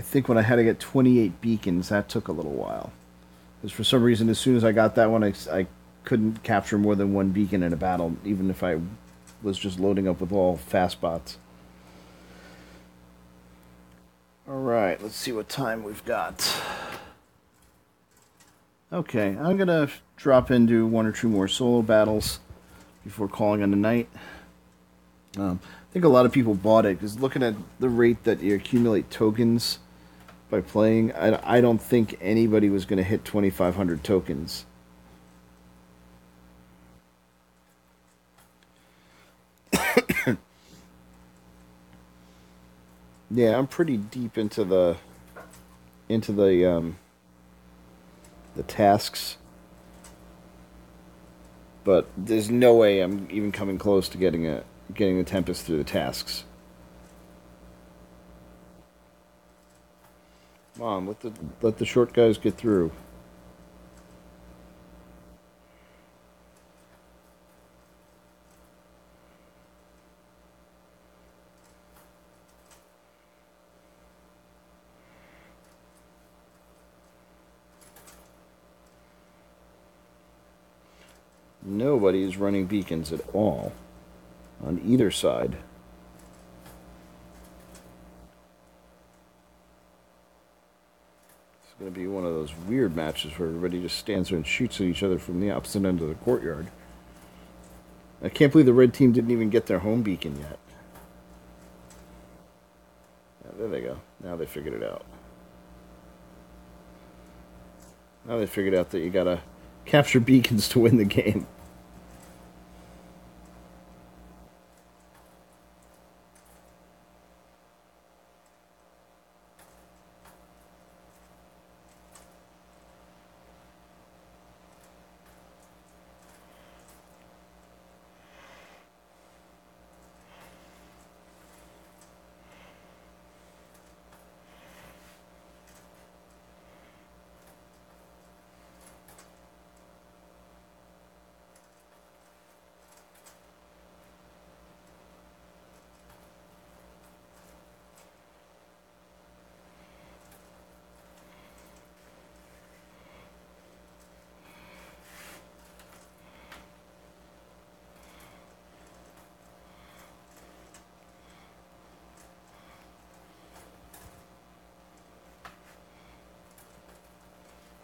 think, when I had to get 28 beacons, that took a little while. Because for some reason, as soon as I got that one, I couldn't capture more than one beacon in a battle, even if I was just loading up with all fast bots. All right, let's see what time we've got. Okay, I'm gonna drop into one or two more solo battles before calling on the night. I think a lot of people bought it because looking at the rate that you accumulate tokens by playing, I don't think anybody was going to hit 2,500 tokens. Yeah, I'm pretty deep into the tasks, but there's no way I'm even coming close to getting the Tempest through the tasks. Come on, let the short guys get through. Nobody is running beacons at all on either side. It's going to be one of those weird matches where everybody just stands there and shoots at each other from the opposite end of the courtyard. I can't believe the red team didn't even get their home beacon yet. Yeah, there they go. Now they figured it out. Now they figured out that you gotta capture beacons to win the game.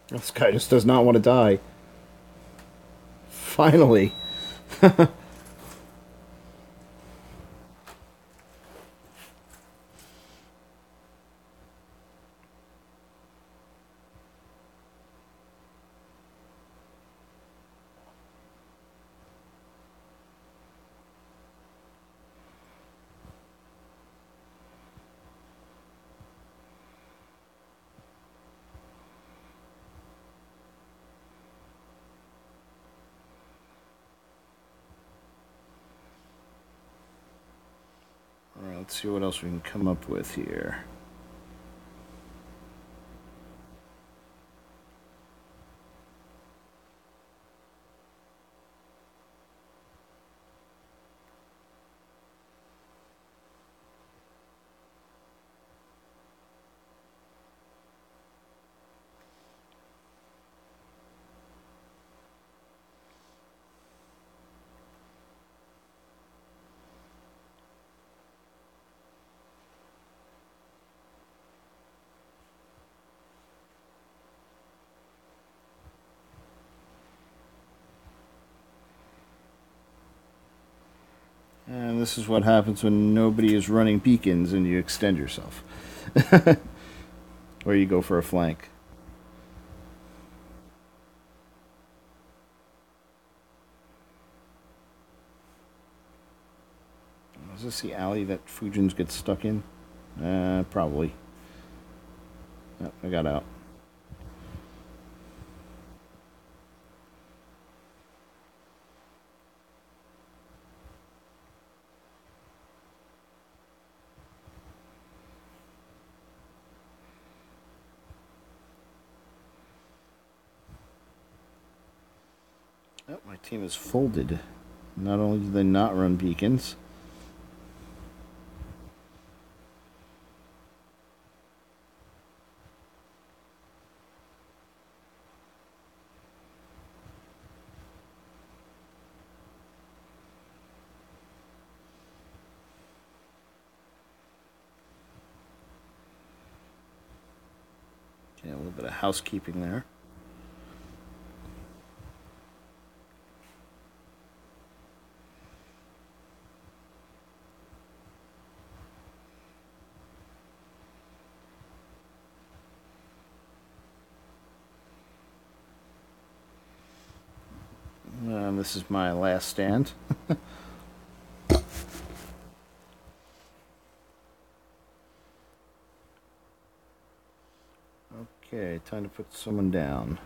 This guy just does not want to die. Finally. Alright, let's see what else we can come up with here. this is what happens when nobody is running beacons and you extend yourself. Or you go for a flank. Is this the alley that Fujins gets stuck in? Probably. Oh, I got out. Oh, my team is folded. Not only do they not run beacons. Okay, a little bit of housekeeping there. This is my last stand. Okay, time to put someone down.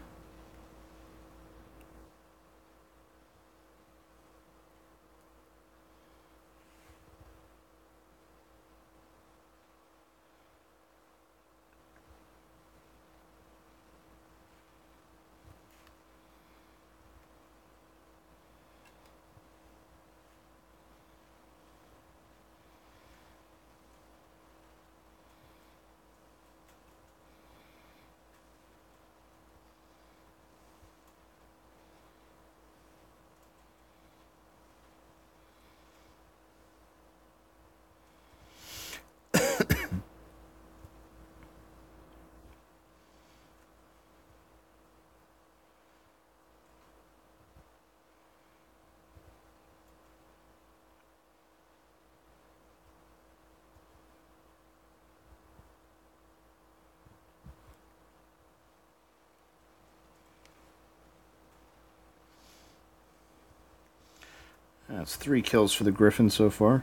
That's 3 kills for the Griffin so far,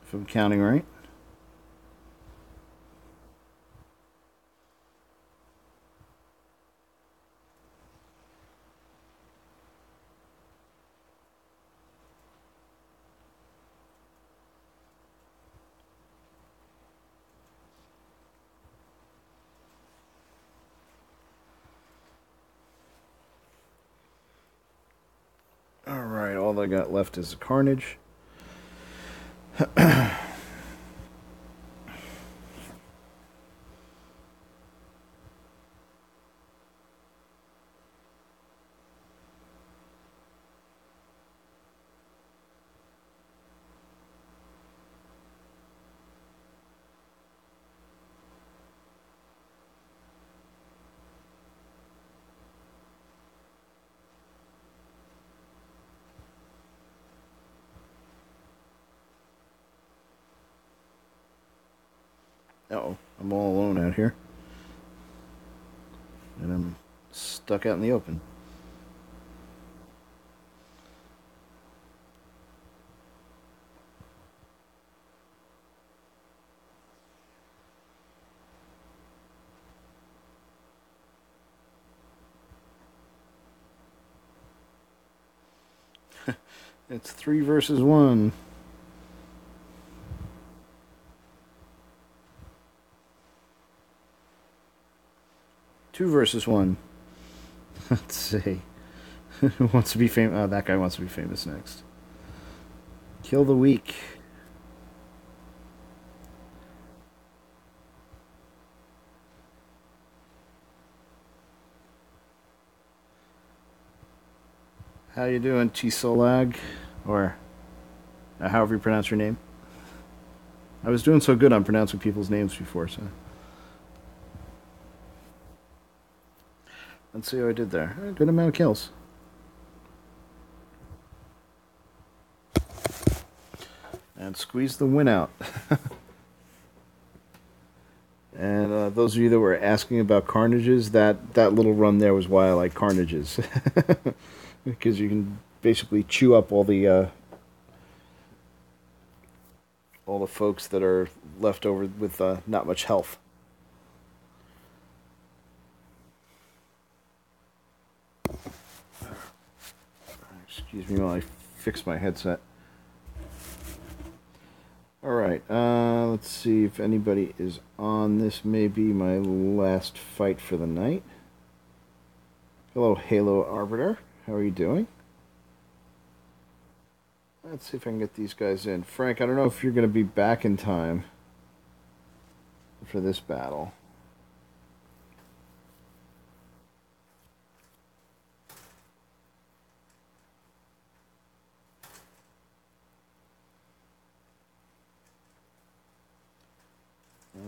if I'm counting right. Alright, all I got left is the Carnage. Uh-oh, I'm all alone out here. And I'm stuck out in the open. It's 3 versus 1. Two versus 1. Let's see. Who wants to be famous? Oh, that guy wants to be famous next. Kill the weak. How you doing, Chisolag? Or however you pronounce your name. I was doing so good on pronouncing people's names before, so... Let's see how I did there. Good amount of kills. on, squeeze the win out. And those of you that were asking about Carnages, that little run there was why I like Carnages. Because you can basically chew up all the folks that are left over with not much health. Excuse me while I fix my headset. Alright, let's see if anybody is on. This may be my last fight for the night. Hello, Halo Arbiter. How are you doing? Let's see if I can get these guys in. Frank, I don't know if you're going to be back in time for this battle.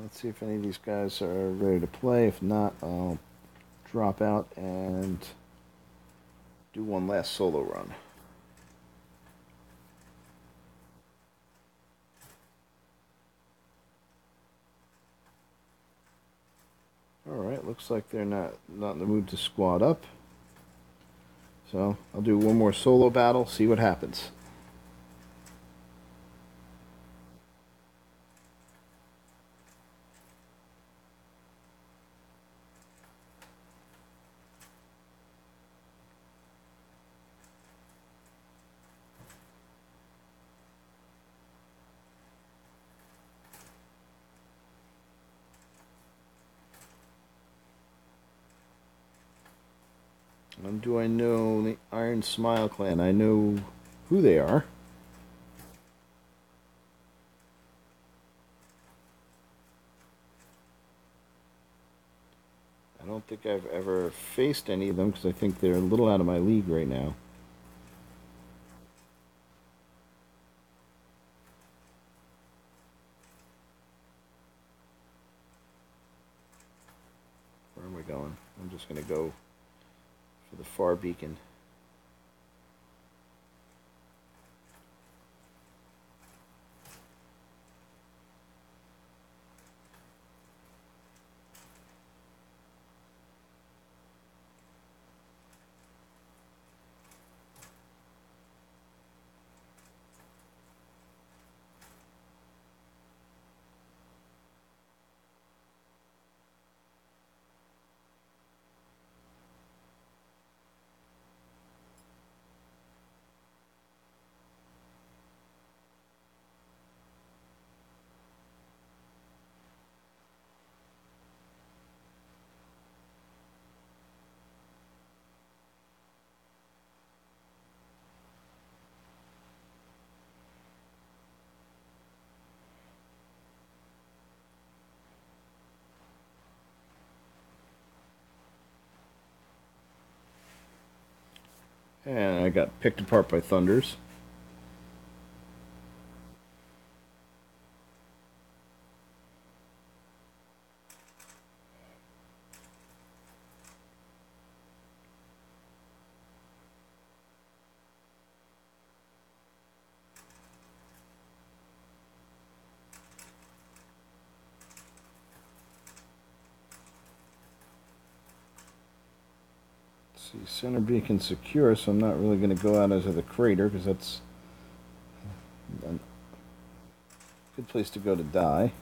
Let's see if any of these guys are ready to play. If not, I'll drop out and do one last solo run. Alright, looks like they're not in the mood to squad up. So, I'll do one more solo battle, see what happens. Do I know the Iron Smile Clan? I know who they are. I don't think I've ever faced any of them because I think they're a little out of my league right now. Where am I going? I'm just going to go for the far beacon. And I got picked apart by Thunders. See, center beacon secure, so I'm not really going to go out into the crater because that's a good place to go to die.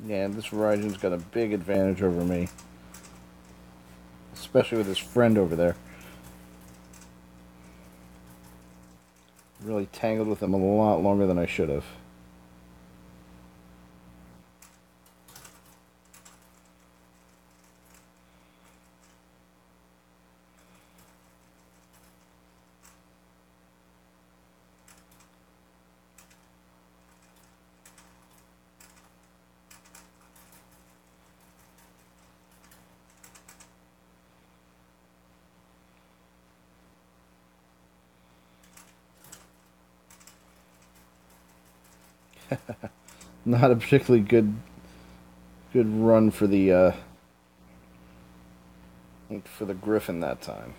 Yeah, this Raijin's got a big advantage over me. Especially with his friend over there. Really tangled with him a lot longer than I should have. Not a particularly good run for the Griffin that time.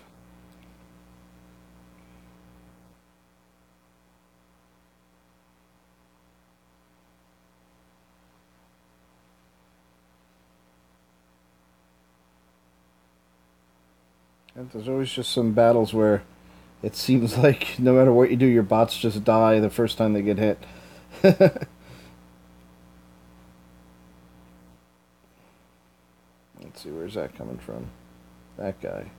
And there's always just some battles where it seems like no matter what you do, your bots just die the first time they get hit. Let's see, where's that coming from? That guy.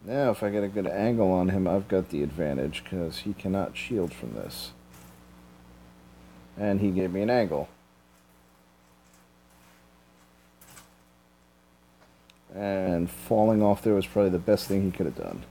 Now, if I get a good angle on him, I've got the advantage because he cannot shield from this. And he gave me an angle. And falling off there was probably the best thing he could have done.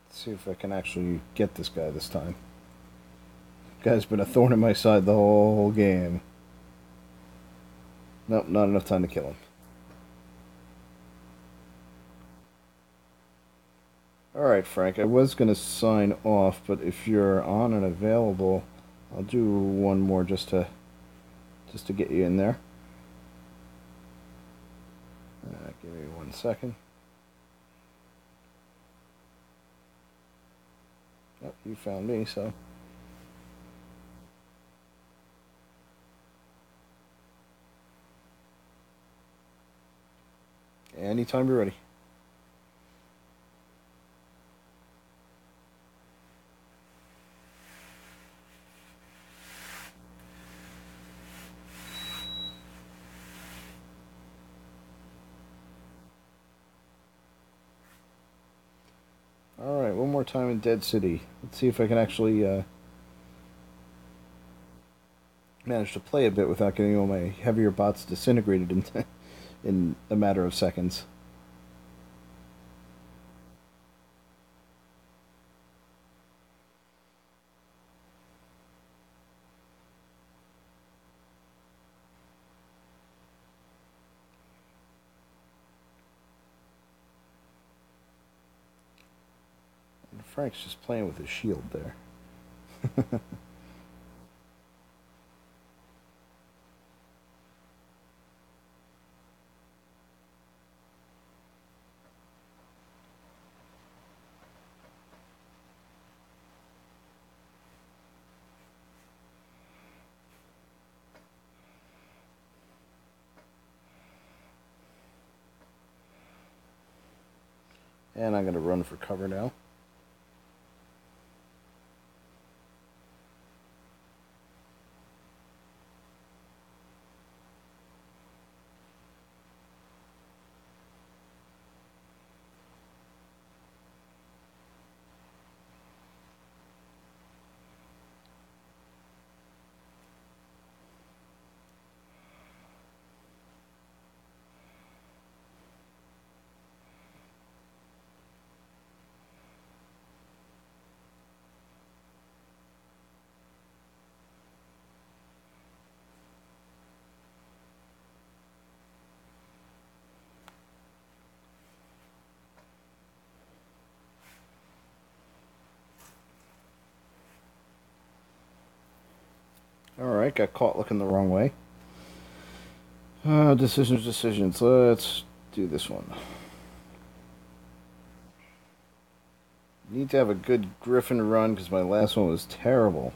Let's see if I can actually get this guy this time. Guy's been a thorn in my side the whole game. Nope, not enough time to kill him. Alright, Frank, I was going to sign off, but if you're on and available, I'll do one more just to get you in there. Give me 1 second. Oh, you found me, so. Anytime you're ready. Alright, one more time in Dead City. Let's see if I can actually manage to play a bit without getting all my heavier bots disintegrated in a matter of seconds. And Frank's just playing with his shield there. And I'm going to run for cover now. Alright, got caught looking the wrong way. Decisions. Let's do this one. Need to have a good Griffin run because my last one was terrible.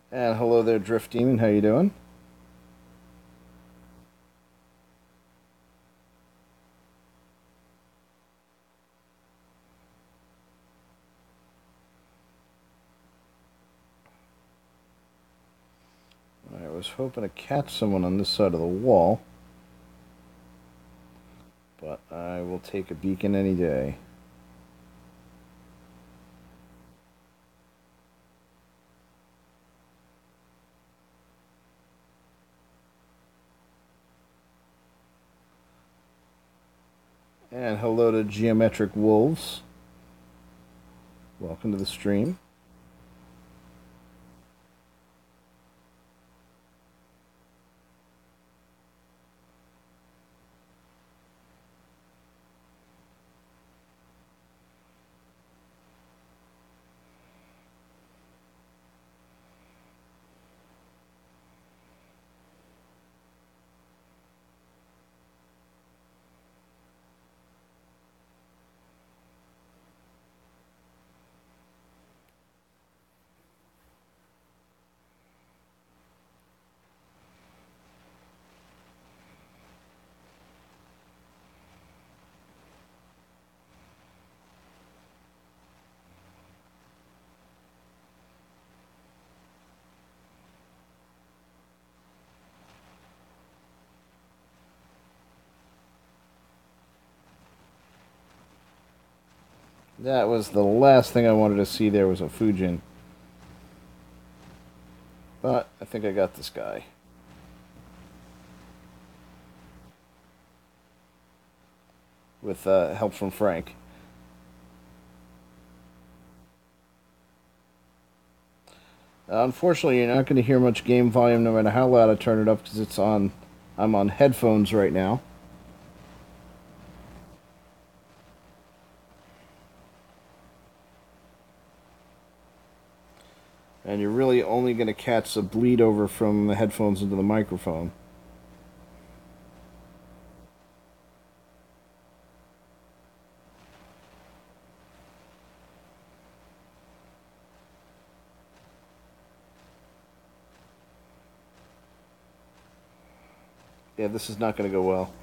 And hello there, Drift Demon. How you doing? I was hoping to catch someone on this side of the wall, but I will take a beacon any day. And hello to Geometric Wolves. Welcome to the stream. That was the last thing I wanted to see. There was a Fujin. But I think I got this guy. With help from Frank. Unfortunately, you're not going to hear much game volume no matter how loud I turn it up because it's on. I'm on headphones right now. And you're really only going to catch the bleed over from the headphones into the microphone. Yeah, this is not going to go well.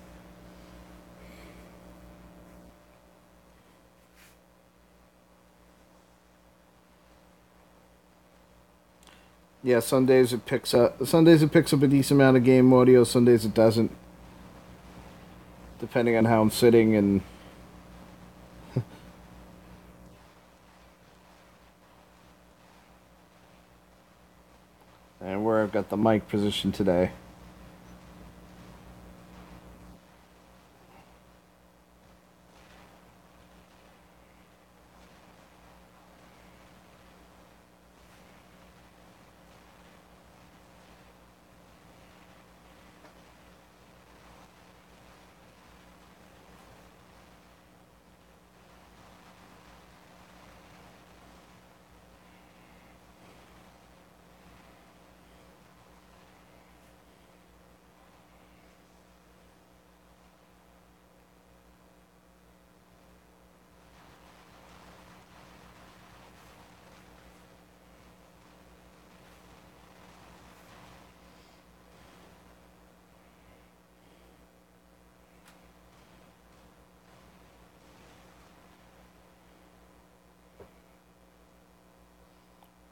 Yeah, some days it picks up. Some days it picks up a decent amount of game audio. Some days it doesn't, depending on how I'm sitting and where I've got the mic position today.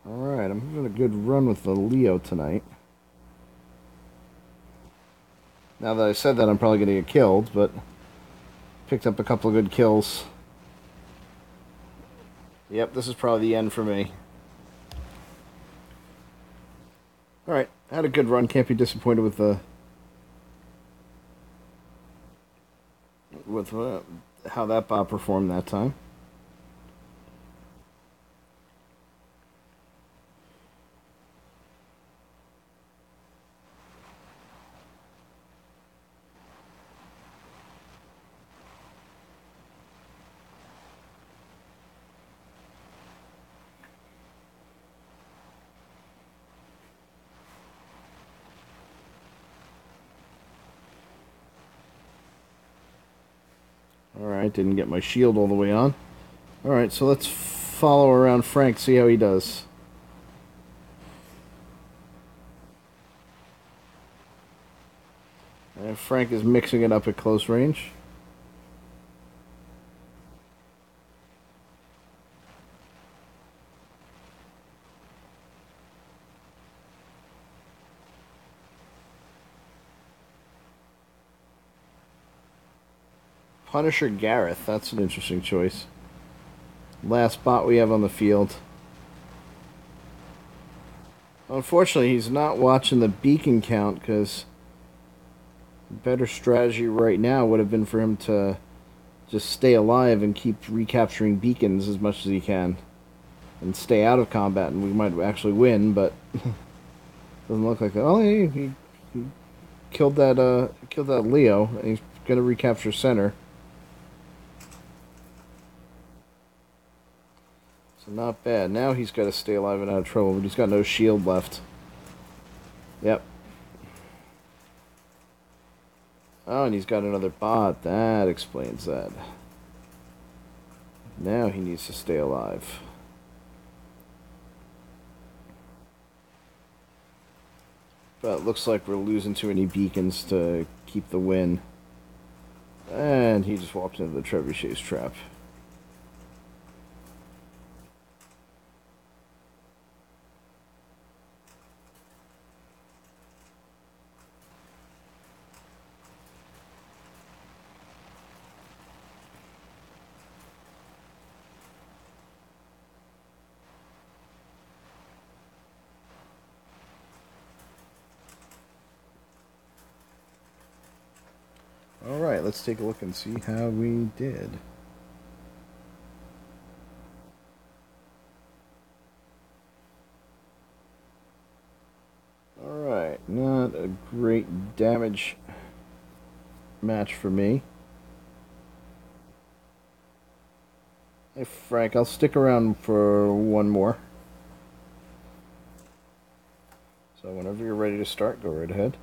Alright, I'm having a good run with the Leo tonight. Now that I said that, I'm probably going to get killed, but picked up a couple of good kills. Yep, this is probably the end for me. Alright, had a good run. Can't be disappointed with the how that bot performed that time. Alright, didn't get my shield all the way on. Alright, so let's follow around Frank, see how he does. And Frank is mixing it up at close range. Punisher Gareth, that's an interesting choice. Last bot we have on the field. Unfortunately, he's not watching the beacon count because better strategy right now would have been for him to just stay alive and keep recapturing beacons as much as he can and stay out of combat, and we might actually win, but doesn't look like that. Oh, he killed that Leo, and he's gonna recapture center. So not bad. Now he's got to stay alive and out of trouble, but he's got no shield left. Yep. Oh, and he's got another bot. That explains that. Now he needs to stay alive. But it looks like we're losing too many beacons to keep the win. And he just walked into the Trebuchet's trap. Alright, let's take a look and see how we did. Alright, not a great damage match for me. Hey Frank, I'll stick around for one more. So whenever you're ready to start, go right ahead.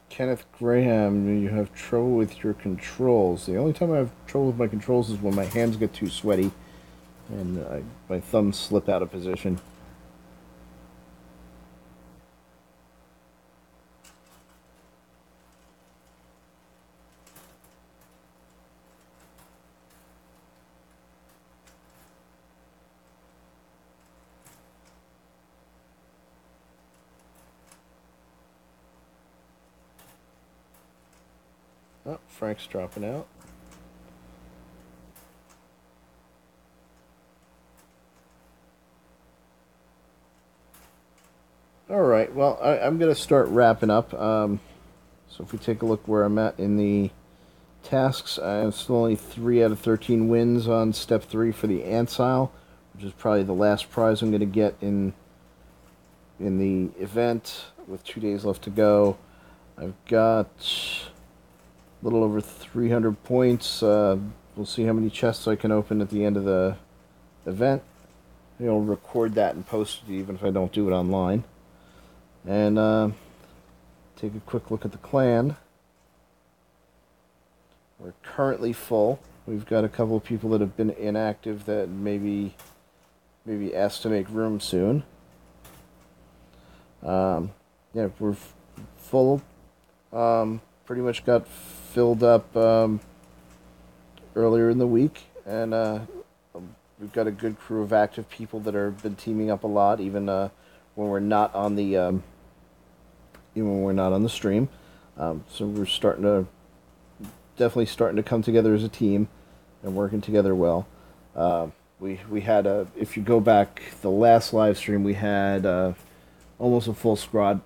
Kenneth Graham, you have trouble with your controls. The only time I have trouble with my controls is when my hands get too sweaty and my thumbs slip out of position. Oh, Frank's dropping out. Alright, well, I'm going to start wrapping up. So if we take a look where I'm at in the tasks, I'm still only 3 out of 13 wins on step 3 for the Ancile, which is probably the last prize I'm going to get in the event with 2 days left to go. I've got a little over 300 points. We'll see how many chests I can open at the end of the event. I'll record that and post it even if I don't do it online. And take a quick look at the clan. We're currently full. We've got a couple of people that have been inactive that maybe asked to make room soon. Yeah, we're full. Pretty much got filled up earlier in the week, and we've got a good crew of active people that have been teaming up a lot, even when we're not on the stream. So we're definitely starting to come together as a team and working together well. We had if you go back the last live stream, we had almost a full squad,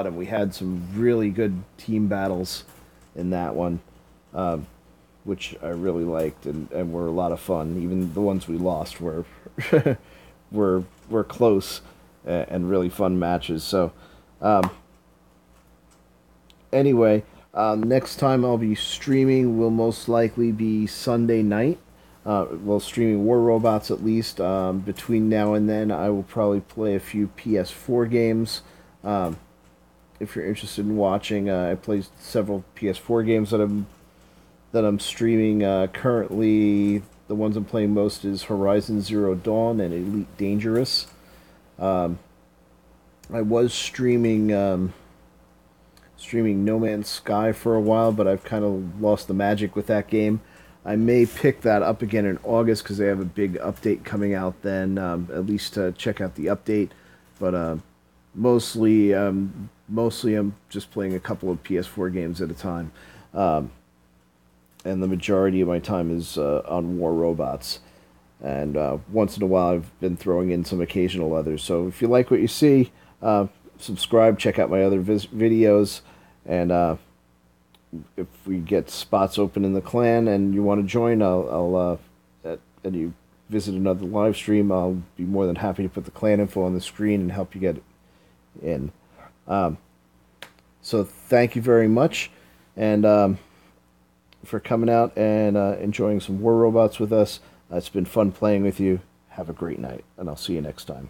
and we had some really good team battles in that one, which I really liked and were a lot of fun. Even the ones we lost were were close and really fun matches. So anyway, Next time I'll be streaming will most likely be Sunday night. Well, streaming War Robots at least. Between now and then, I will probably play a few PS4 games. Um, if you're interested in watching, I play several PS4 games that I'm streaming currently. The ones I'm playing most is Horizon Zero Dawn and Elite Dangerous. Um, I was streaming No Man's Sky for a while, but I've kind of lost the magic with that game. I may pick that up again in August because they have a big update coming out then. At least to check out the update, but mostly I'm just playing a couple of PS4 games at a time, um, and the majority of my time is on War Robots. And once in a while, I've been throwing in some occasional others. So if you like what you see, uh, subscribe, check out my other videos, and if we get spots open in the clan and you want to join, and you visit another live stream, I'll be more than happy to put the clan info on the screen and help you get in. Um, so thank you very much, and for coming out and enjoying some War Robots with us. It's been fun playing with you. Have a great night, and I'll see you next time.